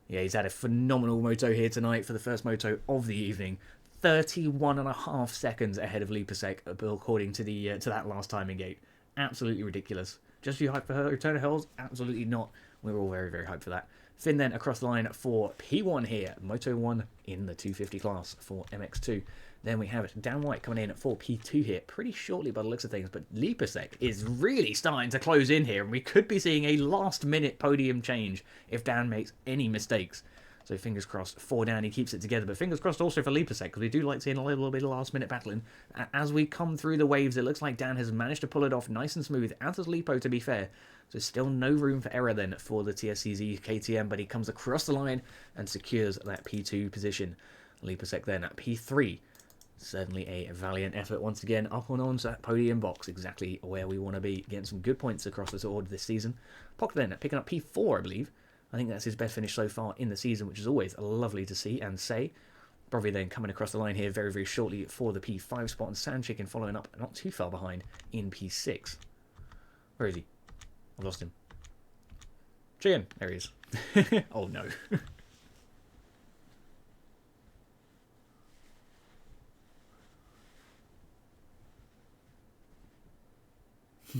Yeah, he's had a phenomenal moto here tonight for the first moto of the evening. 31.5 seconds ahead of Lipasek, according to that last timing gate. Absolutely ridiculous. Just you hyped for her return of Hells? Absolutely not. We're all very, very hyped for that. Finn then across the line for P1 here. Moto 1 in the 250 class for MX2. Then we have it Dan White coming in for P2 here pretty shortly by the looks of things. But Lipasek is really starting to close in here. And we could be seeing a last minute podium change if Dan makes any mistakes. So fingers crossed for Dan, he keeps it together. But fingers crossed also for Lipasek, because we do like seeing a little bit of last-minute battling. As we come through the waves, it looks like Dan has managed to pull it off nice and smooth, as has Lipo, to be fair. So still no room for error then for the TSCZ KTM, but he comes across the line and secures that P2 position. Lipasek then at P3. Certainly a valiant effort once again, up and onto that podium box, exactly where we want to be, getting some good points across the board this season. Pock then picking up P4, I believe. I think that's his best finish so far in the season, which is always lovely to see and say. Probably then coming across the line here very, very shortly for the P5 spot, and Sand Chicken following up not too far behind in P6. Where is he? I've lost him. Chicken! There he is. Oh no.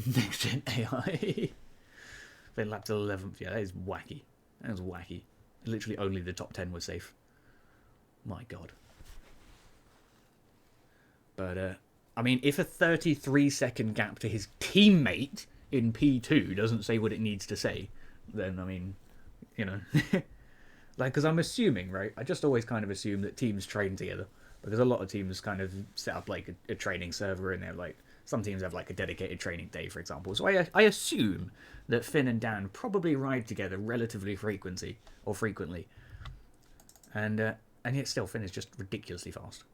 Next gen AI. Then lap to 11th. Yeah, that is wacky. That was wacky. Literally only the top 10 was safe. My god. But, I mean, if a 33-second gap to his teammate in P2 doesn't say what it needs to say, then, I mean, you know. Like, because I'm assuming, right? I just always kind of assume that teams train together. Because a lot of teams kind of set up, like, a training server, and they're, like, some teams have, like, a dedicated training day, for example. So I assume that Finn and Dan probably ride together relatively frequently. And yet still, Finn is just ridiculously fast.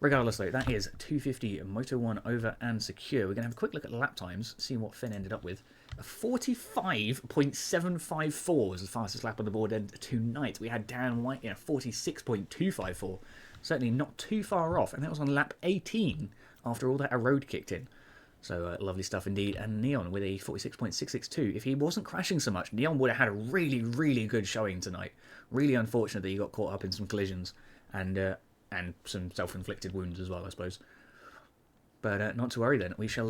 Regardless, though, that is 250 Moto 1 over and secure. We're going to have a quick look at the lap times, see what Finn ended up with. A 45.754 was the fastest lap on the board, and tonight we had Dan White in a 46.254. Certainly not too far off, and that was on lap 18 after all that road kicked in. So lovely stuff indeed. And Neon with a 46.662. If he wasn't crashing so much, Neon would have had a really, really good showing tonight. Really unfortunate that he got caught up in some collisions and some self-inflicted wounds as well, I suppose. But not to worry then. We shall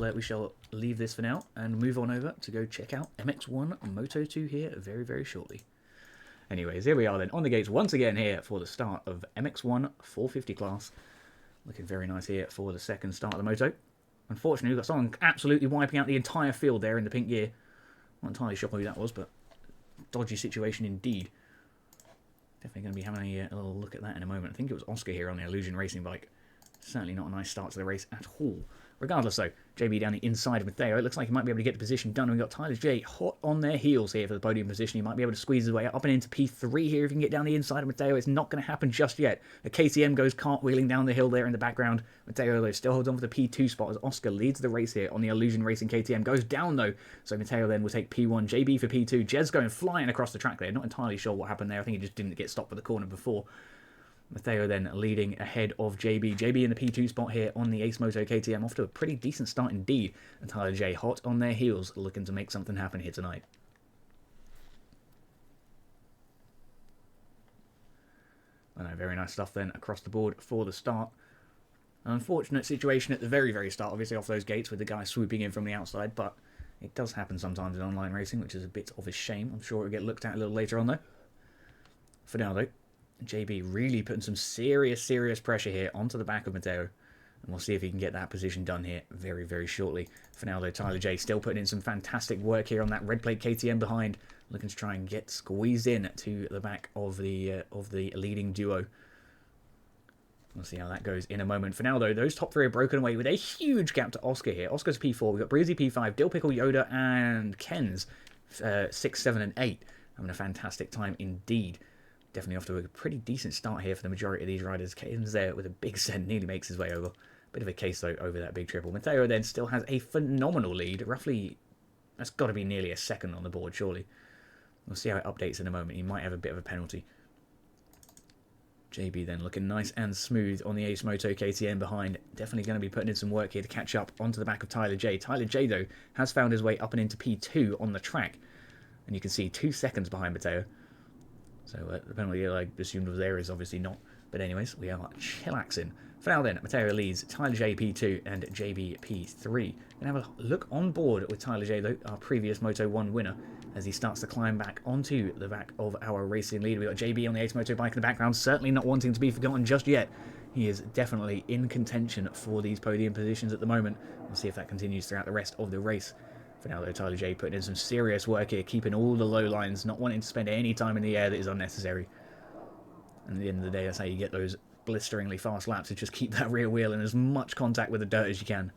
leave this for now and move on over to go check out MX1 Moto 2 here very, very shortly. Anyways, here we are then on the gates once again here for the start of MX1 450 class. Looking very nice here for the second start of the moto. Unfortunately, we've got someone absolutely wiping out the entire field there in the pink gear. Not entirely sure who that was, but dodgy situation indeed. Definitely going to be having a little look at that in a moment. I think it was Oscar here on the Illusion Racing bike. Certainly not a nice start to the race at all. Regardless, though, JB down the inside of Matteo. It looks like he might be able to get the position done. We've got Tyler J hot on their heels here for the podium position. He might be able to squeeze his way up and into P3 here if he can get down the inside of Matteo. It's not going to happen just yet. The KTM goes cartwheeling down the hill there in the background. Matteo, though, still holds on for the P2 spot as Oscar leads the race here on the Illusion Racing KTM. Goes down, though. So Matteo then will take P1. JB for P2. Jez going flying across the track there. Not entirely sure what happened there. I think he just didn't get stopped for the corner before. Matteo then leading ahead of JB. JB in the P2 spot here on the Ace Moto KTM, off to a pretty decent start indeed. And Tyler J hot on their heels, looking to make something happen here tonight. I know, very nice stuff then across the board for the start. An unfortunate situation at the very, very start, obviously off those gates with the guy swooping in from the outside, but it does happen sometimes in online racing, which is a bit of a shame. I'm sure it'll get looked at a little later on though. For now though, JB really putting some serious pressure here onto the back of Matteo. And we'll see if he can get that position done here very, very shortly. For now, though, Tyler J still putting in some fantastic work here on that red plate KTM behind. Looking to try and get squeezed in to the back of the leading duo. We'll see how that goes in a moment. For now, though, those top three are broken away with a huge gap to Oscar here. Oscar's P4. We've got Breezy P5, Dill Pickle, Yoda, and Ken's 6, 7, and 8. Having a fantastic time indeed. Definitely off to a pretty decent start here for the majority of these riders. Ken's there with a big send, nearly makes his way over. Bit of a case, though, over that big triple. Matteo then still has a phenomenal lead. Roughly, that's got to be nearly a second on the board, surely. We'll see how it updates in a moment. He might have a bit of a penalty. JB then looking nice and smooth on the Ace Moto KTM behind. Definitely going to be putting in some work here to catch up onto the back of Tyler J. Tyler J, though, has found his way up and into P2 on the track. And you can see 2 seconds behind Matteo. So the penalty I assumed was there is obviously not. But anyways, we are chillaxing. For now then, Matteo leads, Tyler J P2 and JB P3. We're going to have a look on board with Tyler J, though, our previous Moto 1 winner, as he starts to climb back onto the back of our racing lead. We've got JB on the Ace Moto bike in the background, certainly not wanting to be forgotten just yet. He is definitely in contention for these podium positions at the moment. We'll see if that continues throughout the rest of the race. For now, though, Tyler J putting in some serious work here, keeping all the low lines, not wanting to spend any time in the air that is unnecessary. And at the end of the day, that's how you get those blisteringly fast laps, is just keep that rear wheel in as much contact with the dirt as you can.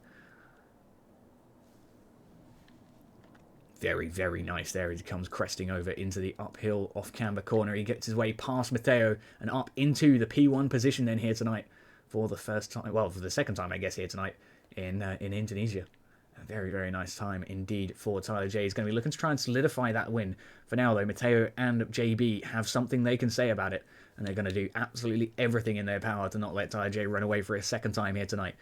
Very, very nice there as he comes cresting over into the uphill off-camber corner. He gets his way past Matteo and up into the P1 position then here tonight for the first time, well, for the second time, I guess, here tonight in Indonesia. A very, very nice time indeed for Tyler J. He's going to be looking to try and solidify that win. For now, though, Matteo and JB have something they can say about it, and they're going to do absolutely everything in their power to not let Tyler J run away for a second time here tonight.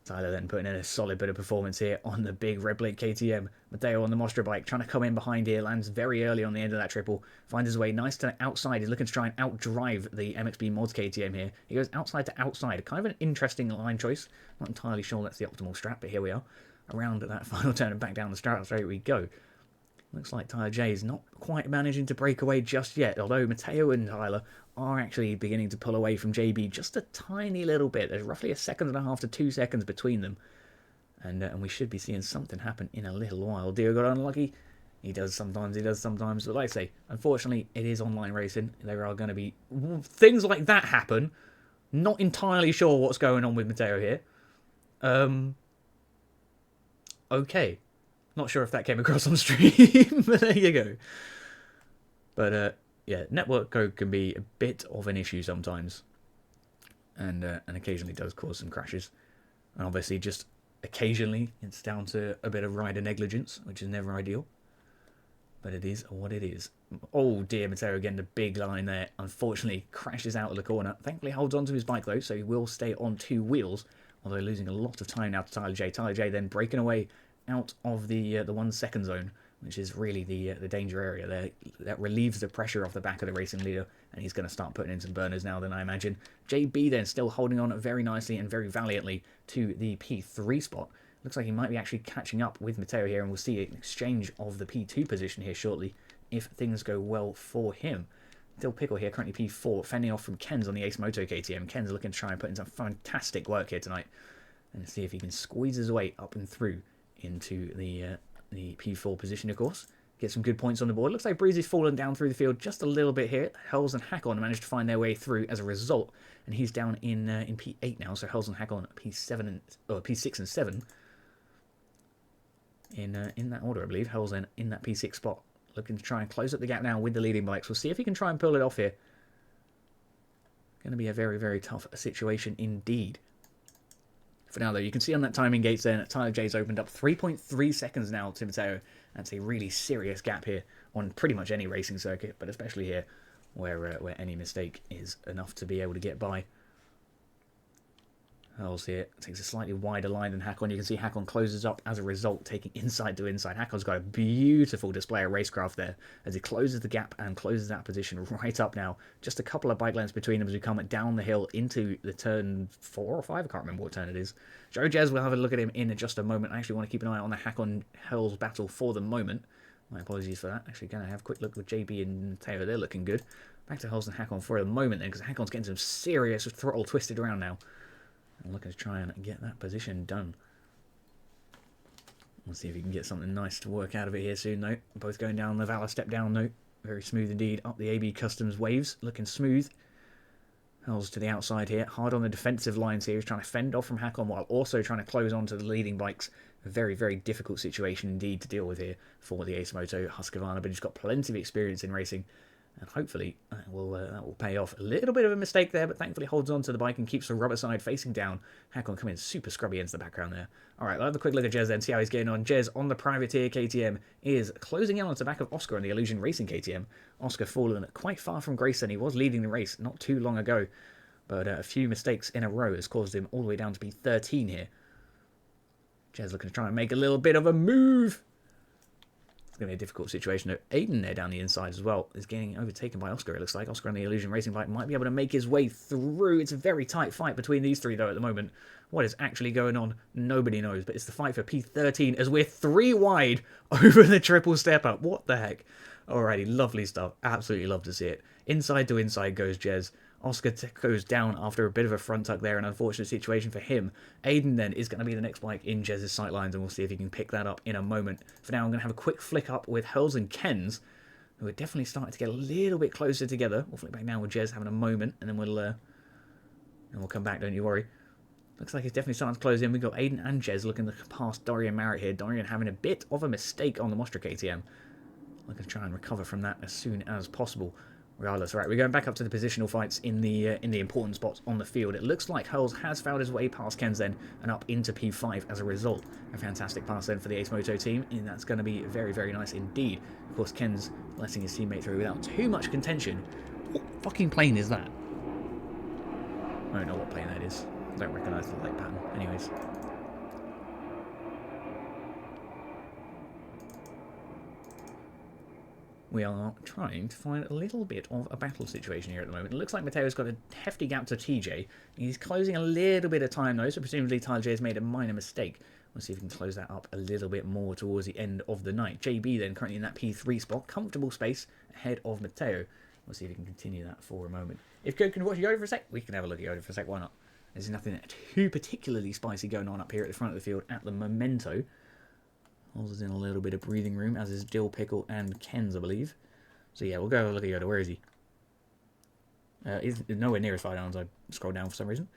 Tyler then putting in a solid bit of performance here on the big Red Blade KTM. Matteo on the Mostra bike, trying to come in behind here, lands very early on the end of that triple, finds his way nice to the outside. He's looking to try and outdrive the MXB Mods KTM here. He goes outside to outside, kind of an interesting line choice. Not entirely sure that's the optimal strat, but here we are. Around that final turn and back down the straight we go. Looks like Tyler J is not quite managing to break away just yet, although Matteo and Tyler are actually beginning to pull away from JB just a tiny little bit. There's roughly 1.5 seconds to 2 seconds between them. And we should be seeing something happen in a little while. Dio got unlucky. He does sometimes, But like I say, unfortunately, it is online racing. There are going to be things like that happen. Not entirely sure what's going on with Matteo here. Okay. Not sure if that came across on stream, but there you go. But, yeah, network code can be a bit of an issue sometimes. And occasionally does cause some crashes. And obviously, just occasionally, it's down to a bit of rider negligence, which is never ideal. But it is what it is. Oh dear, Matteo again, the big line there. Unfortunately, crashes out of the corner. Thankfully, holds onto his bike, though, so he will stay on 2 wheels. Although losing a lot of time now to Tyler J. Tyler J then breaking away out of the 1 second zone, which is really the danger area there. That relieves the pressure off the back of the racing leader, and he's going to start putting in some burners now then, I imagine. JB then still holding on very nicely and very valiantly to the P3 spot. Looks like he might be actually catching up with Matteo here, and we'll see an exchange of the P2 position here shortly if things go well for him. Still Pickle here, currently P4, fending off from Ken's on the Ace Moto KTM. Ken's looking to try and put in some fantastic work here tonight, and see if he can squeeze his way up and through into the P4 position, of course. Get some good points on the board. Looks like Breezy's fallen down through the field just a little bit here. Hells and Hakon managed to find their way through as a result, and he's down in P8 now. So Hells and Hakon P6 and 7 in that order, I believe. Hells in that P6 spot, looking to try and close up the gap now with the leading bikes. We'll see if he can try and pull it off here. Going to be a very, very tough situation indeed. For now, though, you can see on that timing gates there that Tyler J's opened up 3.3 seconds now to Matteo. That's a really serious gap here on pretty much any racing circuit, but especially here where any mistake is enough to be able to get by. Hells here takes a slightly wider line than Hakon. You can see Hakon closes up as a result, taking inside to inside. Hakon's got a beautiful display of racecraft there as he closes the gap and closes that position right up now. Just a couple of bike lengths between them as we come down the hill into the turn 4 or 5. I can't remember what turn it is. Joe Jez will have a look at him in just a moment. I actually want to keep an eye on the Hakon-Hells battle for the moment. My apologies for that. Actually going to have a quick look with JB and Taylor. They're looking good. Back to Hells and Hakon for a moment then, because Hakon's getting some serious throttle twisted around now. I'm looking to try and get that position done. We'll see if we can get something nice to work out of it here soon, though. Both going down the Valor step down, though. Very smooth indeed. Up the AB Customs waves, looking smooth. Hells to the outside here. Hard on the defensive lines here. He's trying to fend off from Hakon while also trying to close on to the leading bikes. A very, very difficult situation indeed to deal with here for the Ace Moto Husqvarna, but he's got plenty of experience in racing. And hopefully that will pay off. A little bit of a mistake there, but thankfully holds on to the bike and keeps the rubber side facing down. Hakon coming super scrubby into the background there. Alright, we'll have a quick look at Jez then, see how he's getting on. Jez on the privateer KTM is closing in on the back of Oscar on the Illusion Racing KTM. Oscar fallen quite far from Grayson. He was leading the race not too long ago, but a few mistakes in a row has caused him all the way down to P13 here. Jez looking to try and make a little bit of a move. It's going to be a difficult situation. Aiden there down the inside as well is getting overtaken by Oscar, it looks like. Oscar on the Illusion Racing bike might be able to make his way through. It's a very tight fight between these three, though, at the moment. What is actually going on? Nobody knows, but it's the fight for P13 as we're 3 wide over the triple step up. What the heck? Alrighty, lovely stuff. Absolutely love to see it. Inside to inside goes Jez. Oscar goes down after a bit of a front tuck there, an unfortunate situation for him. Aiden then is going to be the next bike in Jez's sightlines, and we'll see if he can pick that up in a moment. For now, I'm going to have a quick flick up with Hells and Ken's, We're definitely starting to get a little bit closer together. We'll flip back now with Jez having a moment, and then we'll come back, don't you worry. Looks like it's definitely starting to close in. We've got Aiden and Jez looking past Dorian Merritt here. Dorian having a bit of a mistake on the Mostra KTM. Looking to try and recover from that as soon as possible. Regardless, alright, we're going back up to the positional fights in the important spots on the field. It looks like Hurls has found his way past Ken's then and up into P5 as a result. A fantastic pass then for the Ace Moto team, and that's going to be very, very nice indeed. Of course, Ken's letting his teammate through without too much contention. What fucking plane is that? I don't know what plane that is. I don't recognise the light pattern. Anyways. We are trying to find a little bit of a battle situation here at the moment. It looks like Matteo's got a hefty gap to TJ. He's closing a little bit of time though, so presumably TJ has made a minor mistake. We'll see if we can close that up a little bit more towards the end of the night. JB then currently in that P3 spot, comfortable space ahead of Matteo. We'll see if we can continue that for a moment. If Code can watch Yoda for a sec, we can have a look at Yoda for a sec, why not? There's nothing too particularly spicy going on up here at the front of the field at the momento. Holds is in a little bit of breathing room, as is Dill, Pickle, and Ken's, I believe. So yeah, we'll go have a look at Yoda. Where is he? He's nowhere near as far down as I scroll down for some reason.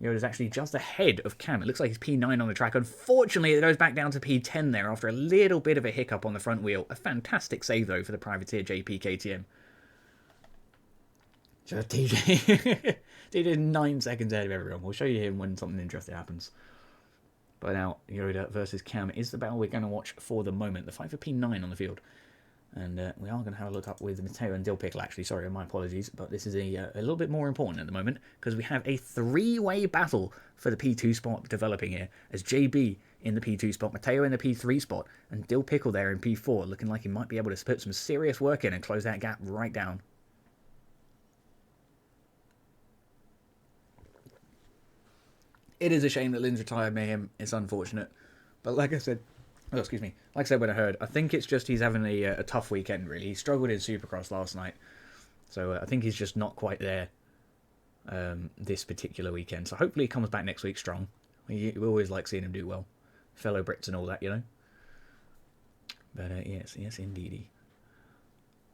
Yoda's actually just ahead of Cam. It looks like he's P9 on the track. Unfortunately, it goes back down to P10 there after a little bit of a hiccup on the front wheel. A fantastic save, though, for the privateer JP KTM. So TJ is 9 seconds ahead of everyone. We'll show you him when something interesting happens. But now, Yoda versus Cam is the battle we're going to watch for the moment. The fight for P9 on the field. And we are going to have a look up with Matteo and Dill Pickle, actually. Sorry, my apologies. But this is a little bit more important at the moment, because we have a three-way battle for the P2 spot developing here. As JB in the P2 spot, Matteo in the P3 spot, and Dill Pickle there in P4, looking like he might be able to put some serious work in and close that gap right down. It is a shame that Lynn's retired Mayhem. It's unfortunate. But like I said... Oh, excuse me. Like I said when I heard, I think it's just he's having a tough weekend, really. He struggled in Supercross last night. So I think he's just not quite there this particular weekend. So hopefully he comes back next week strong. We always like seeing him do well. Fellow Brits and all that, you know. But yes, indeedy.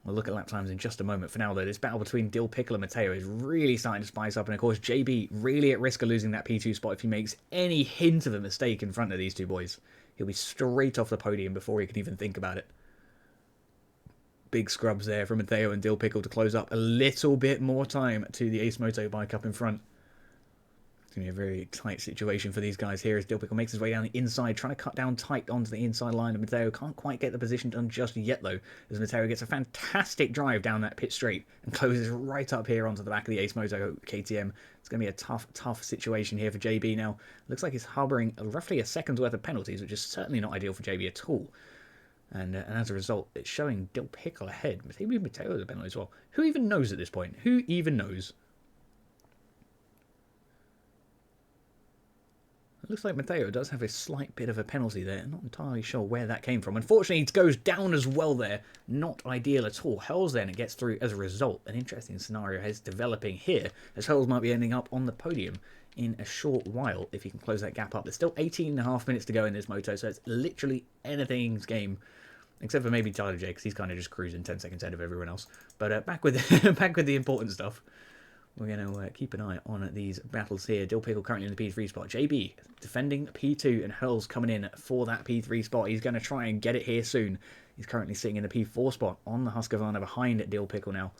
We'll look at lap times in just a moment. For now, though, this battle between Dill, Pickle and Matteo is really starting to spice up. And, of course, JB really at risk of losing that P2 spot if he makes any hint of a mistake in front of these two boys. He'll be straight off the podium before he can even think about it. Big scrubs there from Matteo and Dill Pickle to close up a little bit more time to the Ace Moto bike up in front. It's going to be a very tight situation for these guys here as Dill Pickle makes his way down the inside, trying to cut down tight onto the inside line. And Matteo can't quite get the position done just yet, though, as Matteo gets a fantastic drive down that pit straight and closes right up here onto the back of the Ace Moto KTM. It's going to be a tough situation here for JB now. Looks like he's harbouring roughly a second's worth of penalties, which is certainly not ideal for JB at all. And as a result, it's showing Dill Pickle ahead. Maybe Matteo has a penalty as well. Who even knows at this point? Who even knows? It looks like Matteo does have a slight bit of a penalty there. I'm not entirely sure where that came from. Unfortunately, it goes down as well there. Not ideal at all. Hurls then, it gets through as a result. An interesting scenario is developing here, as Hurls might be ending up on the podium in a short while if he can close that gap up. There's still 18.5 minutes to go in this moto, so it's literally anything's game. Except for maybe Tyler J, because he's kind of just cruising 10 seconds ahead of everyone else. But back with the important stuff. We're going to keep an eye on these battles here. Dill Pickle currently in the P3 spot. JB defending P2 and Hurls coming in for that P3 spot. He's going to try and get it here soon. He's currently sitting in the P4 spot on the Husqvarna behind Dill Pickle now.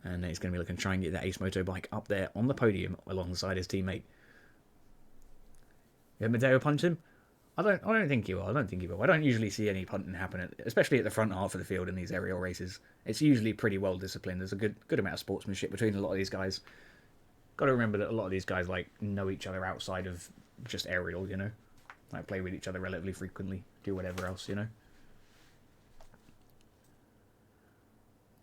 And he's going to be looking to try and get that Ace Moto bike up there on the podium alongside his teammate. Did Matteo punch him? I don't think he will. I don't usually see any punting happen, especially at the front half of the field in these aerial races. It's usually pretty well disciplined. There's a good amount of sportsmanship between a lot of these guys. Got to remember that a lot of these guys know each other outside of just aerial, you know. Play with each other relatively frequently, do whatever else, you know.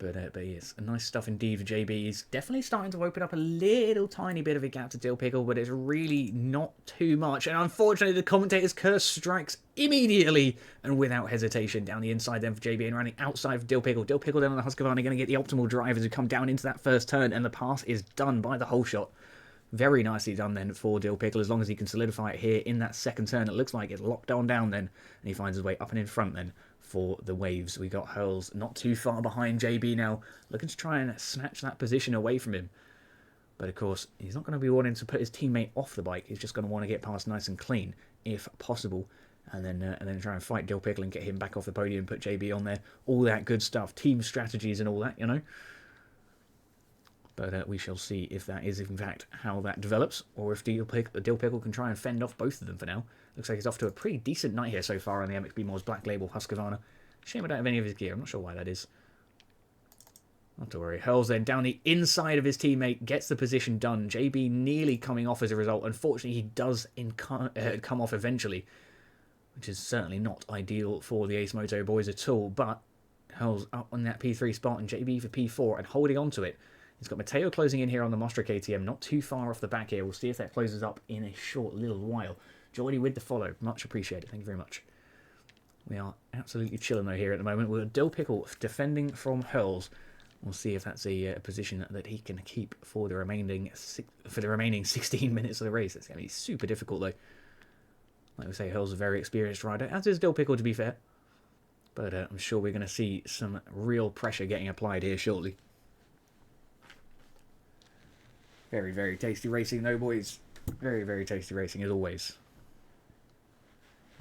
But yes, nice stuff indeed for JB. He's definitely starting to open up a little tiny bit of a gap to Dill Pickle, but it's really not too much. And unfortunately, the commentator's curse strikes immediately and without hesitation down the inside then for JB and running outside for Dill Pickle. Dill Pickle then on the Husqvarna going to get the optimal drive as we come down into that first turn, and the pass is done by the whole shot. Very nicely done then for Dill Pickle, as long as he can solidify it here in that second turn. It looks like it's locked on down then, and he finds his way up and in front then for the waves. We got Hurls not too far behind JB now, looking to try and snatch that position away from him. But of course, he's not going to be wanting to put his teammate off the bike. He's just going to want to get past nice and clean, if possible, and then try and fight Dill Pickle and get him back off the podium, put JB on there, all that good stuff, team strategies and all that, you know. But we shall see if that is in fact how that develops, or if Dill Pickle can try and fend off both of them for now. Looks like he's off to a pretty decent night here so far on the MXB Mods Black Label Husqvarna. Shame I don't have any of his gear. I'm not sure why that is. Not to worry. Hurls then down the inside of his teammate, gets the position done. JB nearly coming off as a result. Unfortunately, he does come off eventually, which is certainly not ideal for the Ace Moto boys at all. But Hurls up on that P3 spot and JB for P4 and holding on to it. He's got Matteo closing in here on the Mostra KTM, not too far off the back here. We'll see if that closes up in a short little while. Jordy with the follow. Much appreciated. Thank you very much. We are absolutely chilling though here at the moment. We've got Dill Pickle defending from Hurls. We'll see if that's a position that he can keep for the remaining 16 minutes of the race. It's going to be super difficult though. Like we say, Hurls is a very experienced rider, as is Dill Pickle to be fair. But I'm sure we're going to see some real pressure getting applied here shortly. Very, very tasty racing though, boys. Very, very tasty racing as always.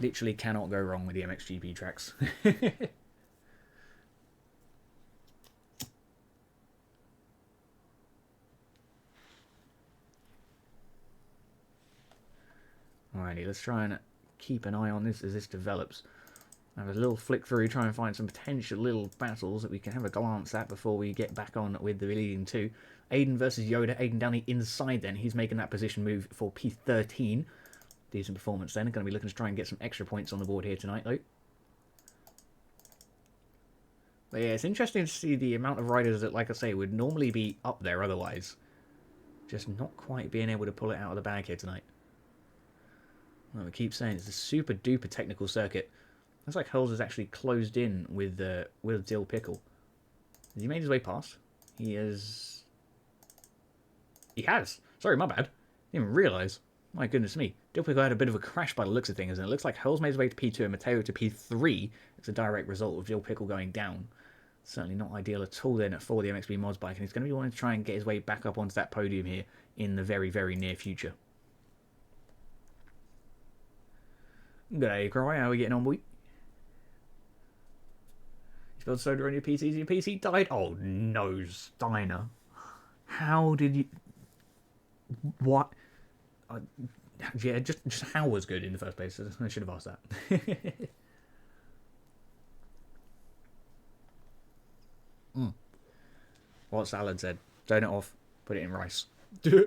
Literally cannot go wrong with the MXGP tracks. Alrighty, let's try and keep an eye on this as this develops. Have a little flick through, try and find some potential little battles that we can have a glance at before we get back on with the leading two. Aiden versus Yoda. Aiden down the inside then. He's making that position move for P13. Decent performance then. Going to be looking to try and get some extra points on the board here tonight though. But yeah, it's interesting to see the amount of riders that, like I say, would normally be up there otherwise. Just not quite being able to pull it out of the bag here tonight. Well, we keep saying it's a super duper technical circuit. Looks like Hurls has actually closed in with Dill Pickle. Has he made his way past? He has. Sorry, my bad. Didn't even realise. My goodness me. Dill Pickle had a bit of a crash by the looks of things, and it looks like Hurls made his way to P2 and Matteo to P3. It's a direct result of Dill Pickle going down. Certainly not ideal at all then for the MXB Mods bike, and he's going to be wanting to try and get his way back up onto that podium here in the very, very near future. G'day, Cry. How are we getting on, boy? You spilled soda on your PC? Your PC died? Oh, no, Steiner. How did you... What? Yeah, just how was good in the first place? I should have asked that. What Salad said. Turn it off. Put it in rice. Dill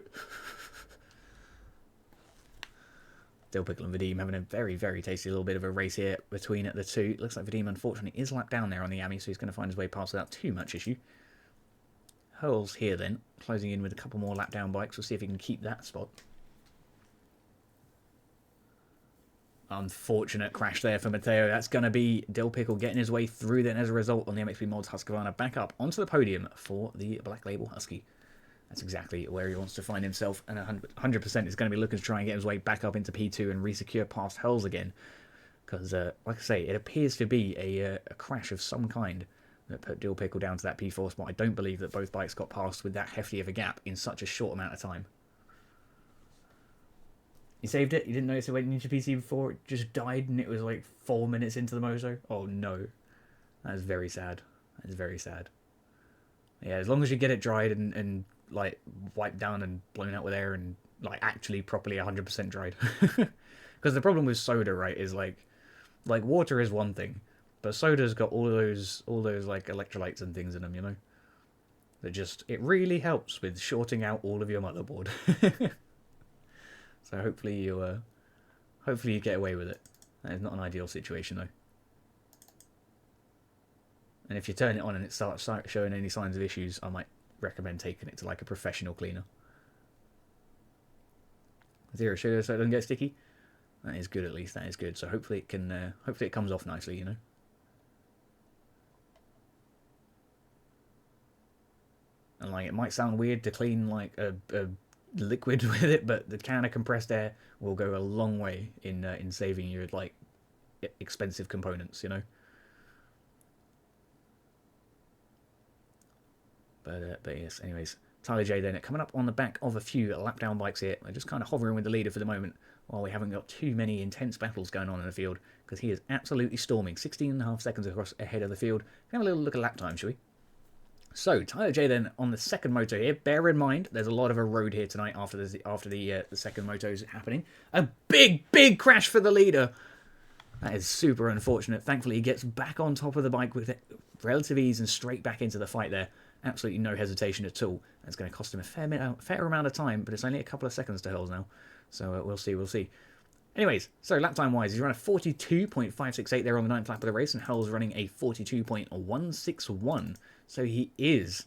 Pickle and Vadim having a very, very tasty little bit of a race here between the two. Looks like Vadim, unfortunately, is lapped down there on the Yami, so he's going to find his way past without too much issue. Hurls here then, closing in with a couple more lap down bikes. We'll see if he can keep that spot. Unfortunate crash there for Matteo. That's going to be Dill Pickle getting his way through then as a result on the MXB Mods Husqvarna back up onto the podium for the Black Label Husky. That's exactly where he wants to find himself, and 100% is going to be looking to try and get his way back up into P2 and re-secure past Hurls again. Because, like I say, it appears to be a crash of some kind that put Dill Pickle down to that P4 spot. I don't believe that both bikes got past with that hefty of a gap in such a short amount of time. You saved it? You didn't notice it went into PC before? It just died and it was like 4 minutes into the moto? Oh no. That is very sad. That is very sad. Yeah, as long as you get it dried and like wiped down and blown out with air and like actually properly 100% dried. Because the problem with soda, right, is like water is one thing, but soda's got all those like electrolytes and things in them, you know. That just, it really helps with shorting out all of your motherboard. So hopefully you get away with it. That is not an ideal situation though. And if you turn it on and it starts showing any signs of issues, I might recommend taking it to like a professional cleaner. Zero sugar so it doesn't get sticky. That is good, at least. That is good. So hopefully it can. Hopefully it comes off nicely, you know. And like it might sound weird to clean like a liquid with it, but the can of compressed air will go a long way in saving you like expensive components, you know. But yes, anyways, Tyler J then coming up on the back of a few lap down bikes here. We're just kind of hovering with the leader for the moment while we haven't got too many intense battles going on in the field because he is absolutely storming. 16.5 seconds across ahead of the field. Have a little look at lap time, shall we? So Tyler J then on the second moto here. Bear in mind, there's a lot of a road here tonight after the second motos happening. A big crash for the leader. That is super unfortunate. Thankfully, he gets back on top of the bike with relative ease and straight back into the fight there. Absolutely no hesitation at all. That's going to cost him a fair amount of time, but it's only a couple of seconds to Hills now. So we'll see. Anyways, so lap time wise, he's running a 42.568 there on the 9th lap of the race, and Hull's running a 42.161. So he is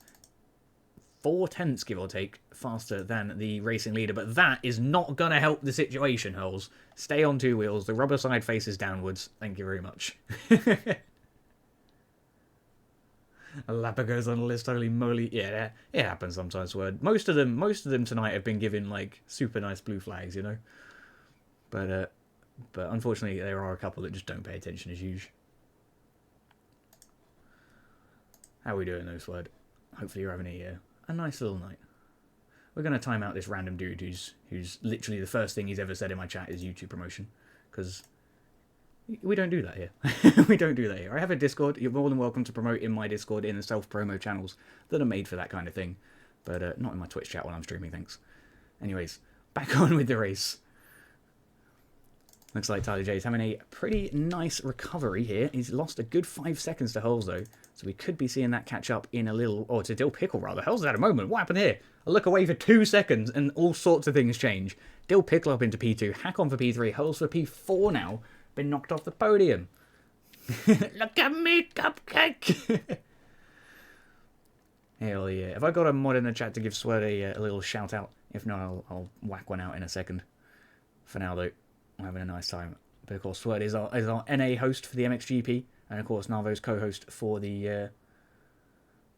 0.4, give or take, faster than the racing leader. But that is not going to help the situation, Hulls. Stay on two wheels. The rubber side faces downwards. Thank you very much. A lapper goes on the list, holy moly. Yeah, it happens sometimes, word. Most of them tonight have been given, like, super nice blue flags, you know? But unfortunately, there are a couple that just don't pay attention as usual. How are we doing, though, Sword? Hopefully you're having a nice little night. We're going to time out this random dude who's literally the first thing he's ever said in my chat is YouTube promotion. Because we don't do that here. We don't do that here. I have a Discord. You're more than welcome to promote in my Discord in the self-promo channels that are made for that kind of thing. But not in my Twitch chat when I'm streaming, thanks. Anyways, back on with the race. Looks like Tyler J is having a pretty nice recovery here. He's lost a good 5 seconds to Hulls, though. So we could be seeing that catch up in a little... Or to Dill Pickle, rather. Hulls had a moment. What happened here? A look away for 2 seconds and all sorts of things change. Dill Pickle up into P2. Hack on for P3. Hulls for P4 now. Been knocked off the podium. Look at me, cupcake! Hell yeah. Have I got a mod in the chat to give Sword a little shout out? If not, I'll whack one out in a second. For now, though, I'm having a nice time. But of course, Sword is our NA host for the MXGP. And of course, Narvo's co-host for the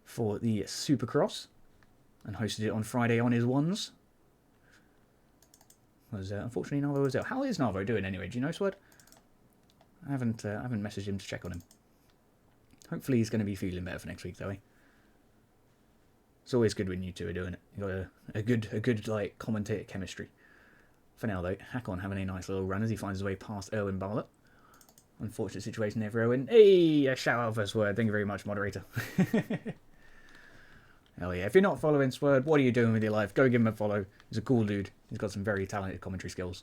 Supercross. And hosted it on Friday on his ones. Unfortunately, Narvo was ill. How is Narvo doing anyway? Do you know, Sword? I haven't messaged him to check on him. Hopefully he's going to be feeling better for next week, though. It's always good when you two are doing it. You've got a good like commentator chemistry. For now, though, Hack-On having a nice little run as he finds his way past Erwin Bartlett. Unfortunate situation there for Erwin. Hey, a shout out for Sword. Thank you very much, moderator. Hell yeah. If you're not following Sword, what are you doing with your life? Go give him a follow. He's a cool dude. He's got some very talented commentary skills.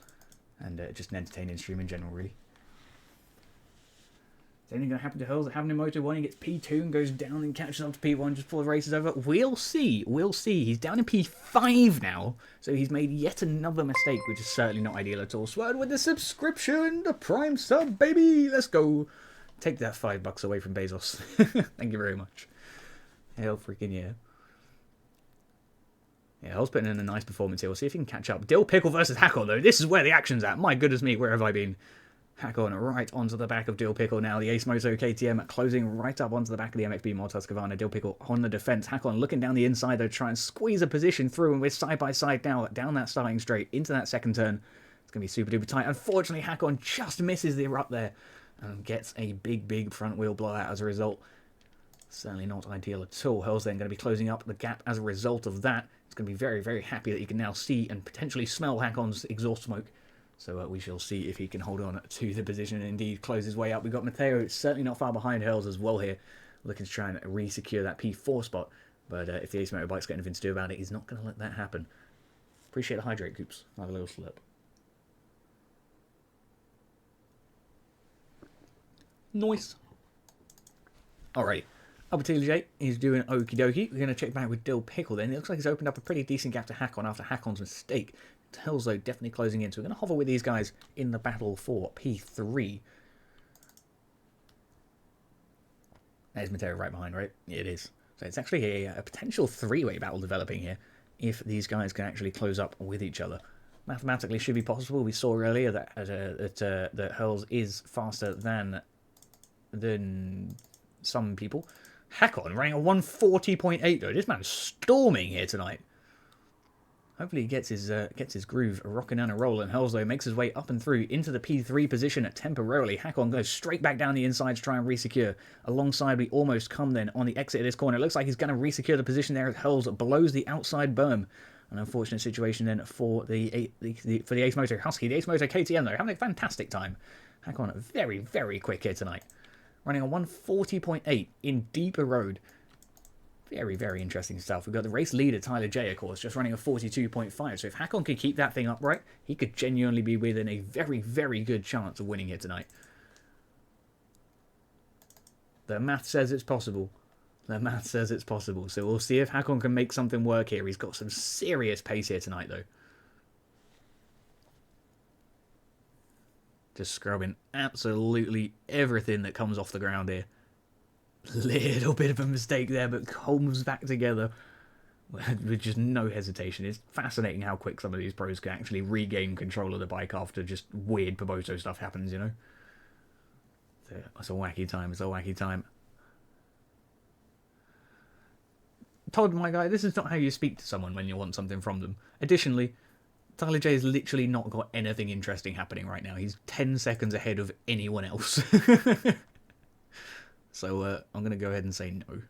And just an entertaining stream in general, really. Is anything going to happen to Hurls that happened in Moto 1? He gets P2 and goes down and catches up to P1 just before the race is over. We'll see. We'll see. He's down in P5 now. So he's made yet another mistake, which is certainly not ideal at all. Sword with the subscription. The Prime sub, baby. Let's go. Take that $5 away from Bezos. Thank you very much. Hell freaking yeah. Yeah, Hurls putting in a nice performance here. We'll see if he can catch up. Dill Pickle versus Hack-On, though. This is where the action's at. My goodness me, where have I been? Hack-On right onto the back of Dill Pickle now. The Ace Moto KTM closing right up onto the back of the MXB Mod Tuscavana. Dill Pickle on the defence. Hack-On looking down the inside though, try and squeeze a position through, and we're side by side now down that starting straight into that second turn. It's going to be super duper tight. Unfortunately, Hack-On just misses the erupt there and gets a big front wheel blowout as a result. Certainly not ideal at all. Hurls then going to be closing up the gap as a result of that. It's going to be very happy that you can now see and potentially smell Hack-On's exhaust smoke. So we shall see if he can hold on to the position and indeed close his way up. We've got Matteo certainly not far behind Hurls as well here, looking to try and re-secure that P4 spot. But if the Ace Motorbike's got anything to do about it, he's not going to let that happen. Appreciate the hydrate, Coops. I'll have a little slip. Nice. Alright. Upper J is doing okie dokie. We're going to check back with Dill Pickle then. It looks like he's opened up a pretty decent gap to Hack-On after Hack-On's mistake. Hills, though, definitely closing in. So we're going to hover with these guys in the battle for P3. There's Mateo right behind, right? Yeah, it is. So it's actually a potential three-way battle developing here if these guys can actually close up with each other. Mathematically should be possible. We saw earlier that Hurls is faster than some people. Hack-On running a 140.8 though. This man's storming here tonight. Hopefully he gets his groove rocking and a roll, and Hurls makes his way up and through into the P3 position temporarily. Hakon goes straight back down the inside to try and resecure. Alongside, we almost come then on the exit of this corner. It looks like he's going to resecure the position there as Hurls blows the outside berm. An unfortunate situation then for the Ace Moto Husky. The Ace Moto KTM, though, having a fantastic time. Hakon, very, very quick here tonight. Running a 140.8 in deeper road. Very, very interesting stuff. We've got the race leader, Tyler J, of course, just running a 42.5. So if Hakon could keep that thing upright, he could genuinely be within a very, very good chance of winning here tonight. The math says it's possible. The math says it's possible. So we'll see if Hakon can make something work here. He's got some serious pace here tonight, though. Just scrubbing absolutely everything that comes off the ground here. Little bit of a mistake there, but comes back together with just no hesitation. It's fascinating how quick some of these pros can actually regain control of the bike after just weird Poboto stuff happens, you know. It's a wacky time. It's a wacky time. Told my guy, this is not how you speak to someone when you want something from them. Additionally, Tyler J has literally not got anything interesting happening right now. He's 10 seconds ahead of anyone else. So I'm going to go ahead and say no.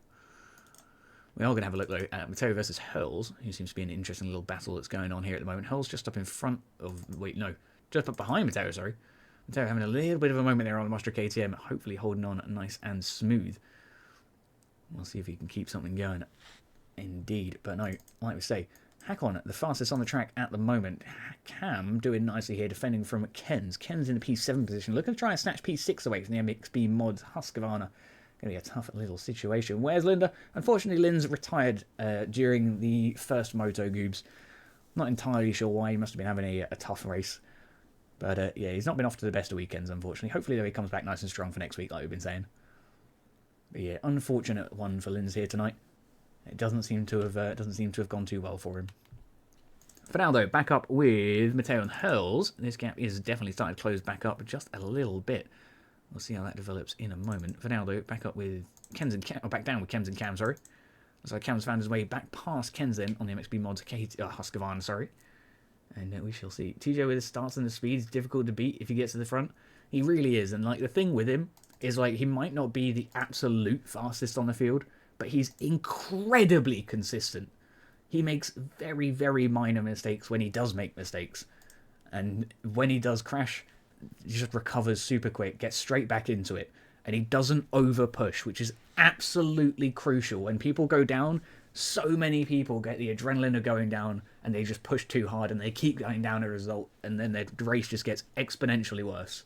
We are going to have a look though at Mateo versus Hurls, who seems to be an interesting little battle that's going on here at the moment. Hurls just up in front of... Wait, no. Just up behind Mateo, sorry. Mateo having a little bit of a moment there on the Mostra KTM, hopefully holding on nice and smooth. We'll see if he can keep something going. Indeed. But no, like we say, Hakon, the fastest on the track at the moment. Cam doing nicely here, defending from Ken's. Ken's in the P7 position. Looking to try and snatch P6 away from the MXB mods. Husqvarna. Going to be a tough little situation. Where's Linda? Unfortunately, Lynn's retired during the first Moto Goobs. Not entirely sure why. He must have been having a tough race. But yeah, he's not been off to the best of weekends, unfortunately. Hopefully, though, he comes back nice and strong for next week, like we've been saying. But yeah, unfortunate one for Lynn's here tonight. It doesn't seem to have gone too well for him. For now, though, back up with Mateo and Hurls. This gap is definitely starting to close back up just a little bit. We'll see how that develops in a moment. For now, though, back up with Ken's and Cam, back down with Ken's and Cam, sorry. So Cam's found his way back past Ken's then on the MXB mods Husqvarna, sorry. And we shall see. TJ with his starts and the speed is difficult to beat if he gets to the front. He really is. And like the thing with him is like he might not be the absolute fastest on the field, but he's incredibly consistent. He makes very, very minor mistakes when he does make mistakes. And when he does crash, he just recovers super quick, gets straight back into it. And he doesn't over push, which is absolutely crucial. When people go down, so many people get the adrenaline of going down and they just push too hard and they keep going down as a result. And then their race just gets exponentially worse.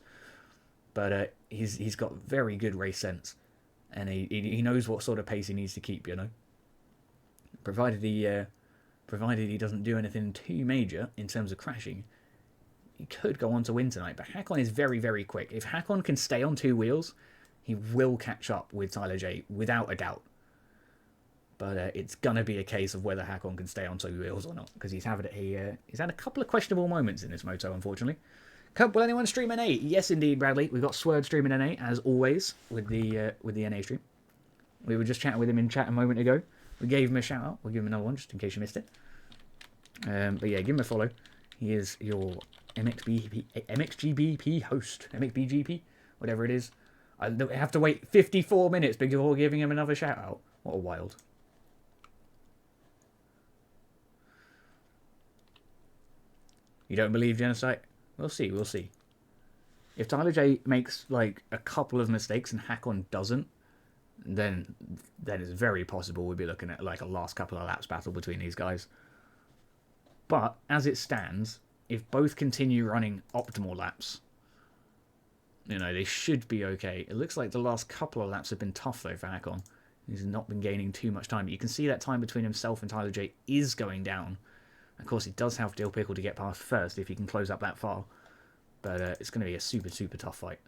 But he's got very good race sense. And he knows what sort of pace he needs to keep, you know. Provided he doesn't do anything too major in terms of crashing, he could go on to win tonight. But Hakon is very, very quick. If Hakon can stay on two wheels, he will catch up with Tyler J without a doubt. But it's gonna be a case of whether Hakon can stay on two wheels or not, because he's had a couple of questionable moments in this moto, unfortunately. Will anyone stream NA? Yes, indeed, Bradley. We've got Sword streaming NA as always with the NA stream. We were just chatting with him in chat a moment ago. We gave him a shout out. We'll give him another one just in case you missed it. But yeah, give him a follow. He is your MXGBP host. MXBGP, whatever it is. I have to wait 54 minutes before giving him another shout out. What a wild. You don't believe genocide? We'll see, we'll see. If Tyler J makes like a couple of mistakes and Hakon doesn't, then it's very possible we'll be looking at like a last couple of laps battle between these guys. But as it stands, if both continue running optimal laps, you know, they should be okay. It looks like the last couple of laps have been tough though for Hakon. He's not been gaining too much time. But you can see that time between himself and Tyler J is going down. Of course, he does have Dill Pickle to get past first if he can close up that far. But it's going to be a super, super tough fight.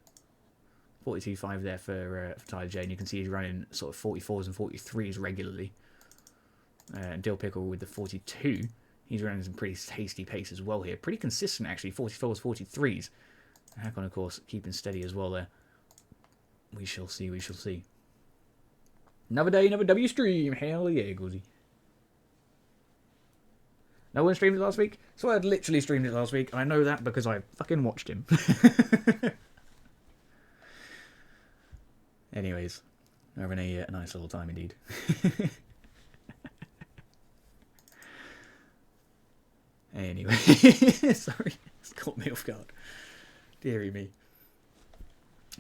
42.5 there for Tyler J. And you can see he's running sort of 44s and 43s regularly. And Dill Pickle with the 42. He's running some pretty tasty pace as well here. Pretty consistent, actually. 44s, 43s. Hakon, of course, keeping steady as well there. We shall see, we shall see. Another day, another W stream. Hell yeah, Goody. No one streamed it last week? So I had literally streamed it last week. I know that because I fucking watched him. Anyways, we're having a nice little time indeed. Anyway, sorry, it's caught me off guard. Deary me.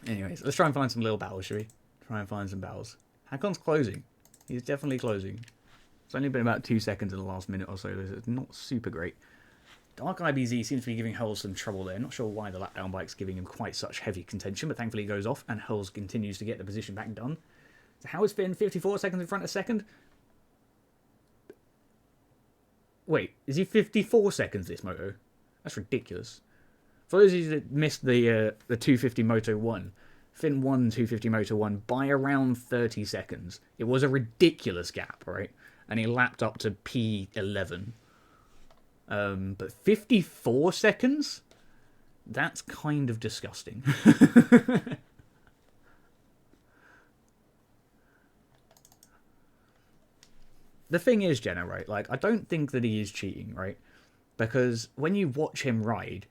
Anyways, let's try and find some little battles, shall we? Try and find some battles. Hakon's closing. He's definitely closing. It's only been about 2 seconds in the last minute or so. It's not super great. Dark IBZ seems to be giving Hulls some trouble there. Not sure why the lap down bike's giving him quite such heavy contention, but thankfully he goes off and Hulls continues to get the position back done. So how is Finn 54 seconds in front of second? Wait, is he 54 seconds this moto? That's ridiculous. For those of you that missed the 250 Moto 1, Finn won 250 Moto 1 by around 30 seconds. It was a ridiculous gap, right? And he lapped up to P11. But 54 seconds? That's kind of disgusting. The thing is, Jenna, right? Like, I don't think that he is cheating, right? Because when you watch him ride,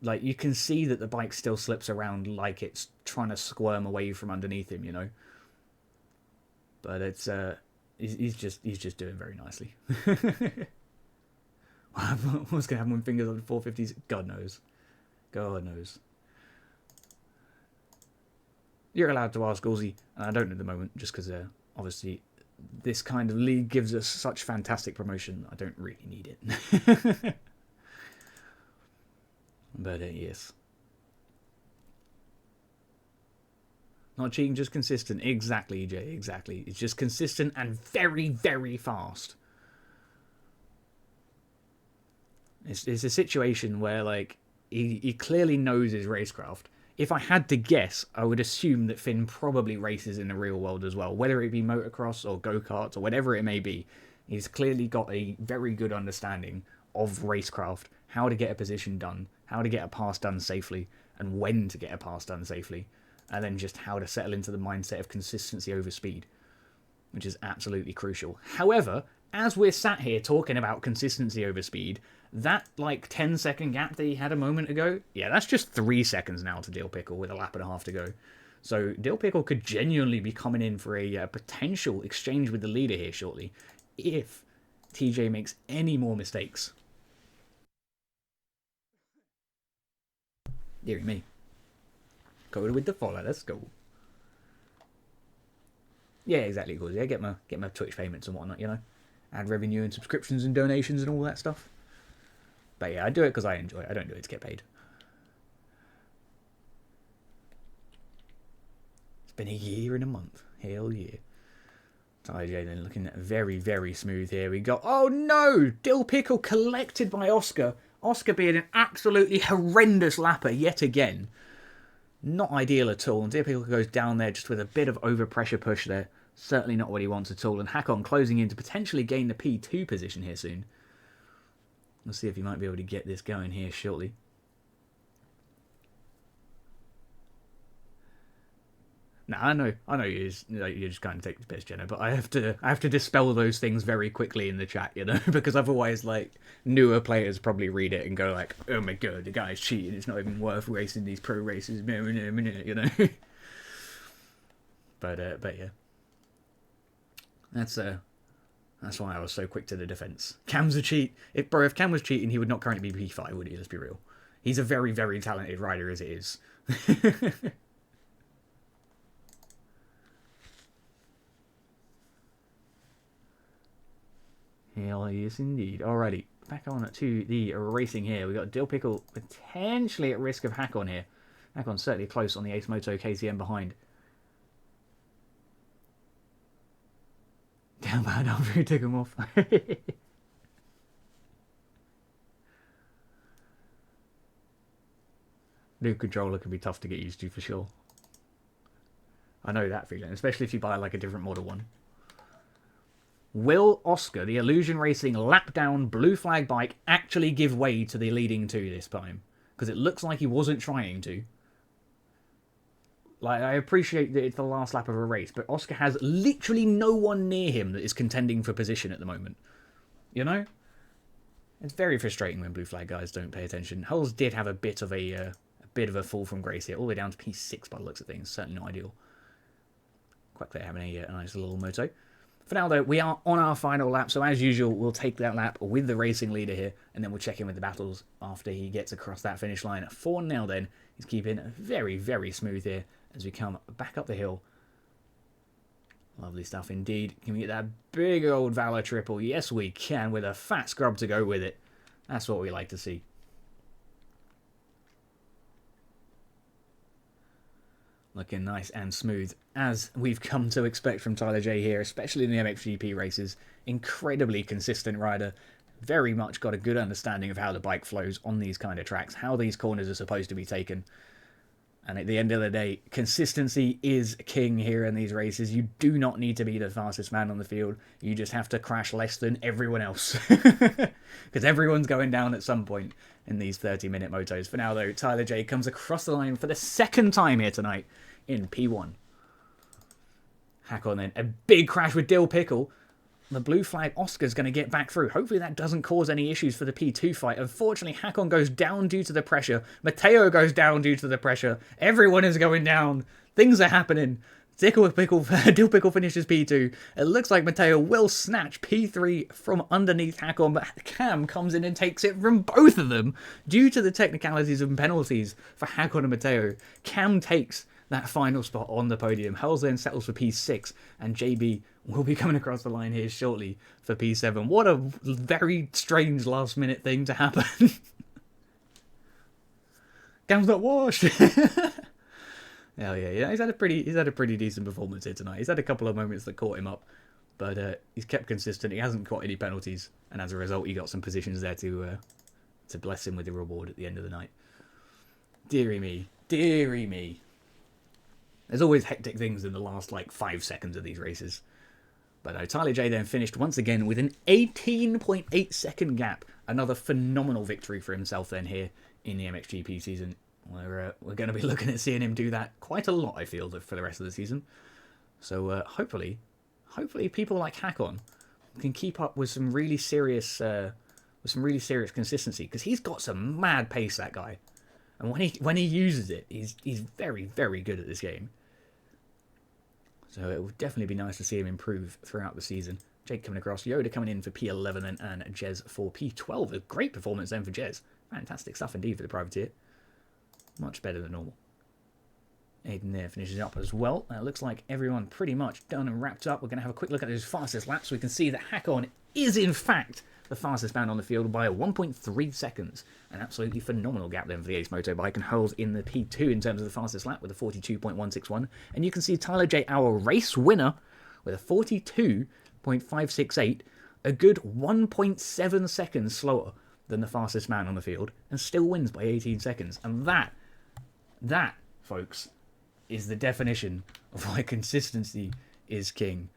like, you can see that the bike still slips around like it's trying to squirm away from underneath him, you know? But it's, he's just doing very nicely. What's going to happen when fingers on 450s? God knows. God knows. You're allowed to ask, Gauzy, and I don't at the moment, just because, obviously, this kind of league gives us such fantastic promotion. I don't really need it. But yes. Not cheating, just consistent. Exactly, EJ, exactly. It's just consistent and very, very fast. It's a situation where, like, he clearly knows his racecraft. If I had to guess, I would assume that Finn probably races in the real world as well. Whether it be motocross or go-karts or whatever it may be, he's clearly got a very good understanding of racecraft, how to get a position done, how to get a pass done safely, and when to get a pass done safely, and then just how to settle into the mindset of consistency over speed, which is absolutely crucial. However, as we're sat here talking about consistency over speed, that, like, 10-second gap that he had a moment ago, yeah, that's just 3 seconds now to Dill Pickle with a lap and a half to go. So Dill Pickle could genuinely be coming in for a potential exchange with the leader here shortly, if TJ makes any more mistakes. Deary me. Coda with the follow, let's go. Yeah, exactly, Gauzy. Yeah, get my Twitch payments and whatnot, you know? Ad revenue and subscriptions and donations and all that stuff. But yeah, I do it because I enjoy it. I don't do it to get paid. It's been a year and a month. Hell yeah. IJ then looking very, very smooth here. We got... Oh no! Dill Pickle collected by Oscar. Oscar being an absolutely horrendous lapper yet again. Not ideal at all. And Dill Pickle goes down there just with a bit of overpressure push there. Certainly not what he wants at all. And Hakon closing in to potentially gain the P2 position here soon. We'll see if he might be able to get this going here shortly. Now I know you're just kind of taking the piss, Jenna, but I have to dispel those things very quickly in the chat, you know, because otherwise, like, newer players probably read it and go like, "Oh my god, the guy's cheating. It's not even worth racing these pro races," you know. But yeah, that's why I was so quick to the defense. Cam's a cheat. If Cam was cheating, he would not currently be P5, would he? Let's be real. He's a very, very talented rider as it is. Hell yes, indeed. Alrighty, back on to the racing here. We got Dill Pickle potentially at risk of Hakon here. Hakon's certainly close on the Ace Moto KTM behind. Damn bad after he took him off. New controller can be tough to get used to for sure. I know that feeling, especially if you buy like a different model one. Will Oscar, the Illusion Racing lap down blue flag bike, actually give way to the leading two this time? Because it looks like he wasn't trying to. Like, I appreciate that it's the last lap of a race, but Oscar has literally no one near him that is contending for position at the moment. You know? It's very frustrating when blue flag guys don't pay attention. Hulls did have a bit of a fall from grace here, all the way down to P6 by the looks of things. Certainly not ideal. Quite clear having a nice little moto. For now, though, we are on our final lap, so as usual, we'll take that lap with the racing leader here, and then we'll check in with the battles after he gets across that finish line. For now, then, he's keeping very, very smooth here as we come back up the hill. Lovely stuff indeed. Can we get that big old Valor triple? Yes, we can, with a fat scrub to go with it. That's what we like to see. Looking nice and smooth, as we've come to expect from Tyler J here, especially in the MXGP races. Incredibly consistent rider. Very much got a good understanding of how the bike flows on these kind of tracks, how these corners are supposed to be taken. And at the end of the day, consistency is king here in these races. You do not need to be the fastest man on the field. You just have to crash less than everyone else. Because everyone's going down at some point in these 30-minute motos. For now, though, Tyler J comes across the line for the second time here tonight in P1. Hack on then. A big crash with Dill Pickle. The blue flag Oscar's going to get back through. Hopefully that doesn't cause any issues for the P2 fight. Unfortunately, Hakon goes down due to the pressure. Matteo goes down due to the pressure. Everyone is going down. Things are happening. Dill Pickle finishes P2. It looks like Matteo will snatch P3 from underneath Hakon, but Cam comes in and takes it from both of them. Due to the technicalities and penalties for Hakon and Matteo, Cam takes that final spot on the podium. Hulls then settles for P6, and JB will be coming across the line here shortly for P7. What a very strange last-minute thing to happen. Cam's not washed. Hell yeah, he's had a pretty decent performance here tonight. He's had a couple of moments that caught him up, but he's kept consistent. He hasn't got any penalties, and as a result, he got some positions there to bless him with the reward at the end of the night. Deary me, deary me. There's always hectic things in the last, 5 seconds of these races. But Tyler J then finished once again with an 18.8 second gap. Another phenomenal victory for himself then here in the MXGP season. We're going to be looking at seeing him do that quite a lot, I feel, for the rest of the season. So hopefully people like Hakon can keep up with some really serious consistency, because he's got some mad pace, that guy. And when he uses it, he's very, very good at this game. So it would definitely be nice to see him improve throughout the season. Jake coming across, Yoda coming in for P11 and Jez for P12. A great performance then for Jez. Fantastic stuff indeed for the privateer. Much better than normal. Aiden there finishes up as well. It looks like everyone pretty much done and wrapped up. We're going to have a quick look at those fastest laps. We can see that Hakon is in fact the fastest man on the field by 1.3 seconds. An absolutely phenomenal gap then for the Ace Motobike, and holds in the P2 in terms of the fastest lap with a 42.161. And you can see Tyler J, our race winner, with a 42.568, a good 1.7 seconds slower than the fastest man on the field, and still wins by 18 seconds. And that, folks, is the definition of why consistency is king.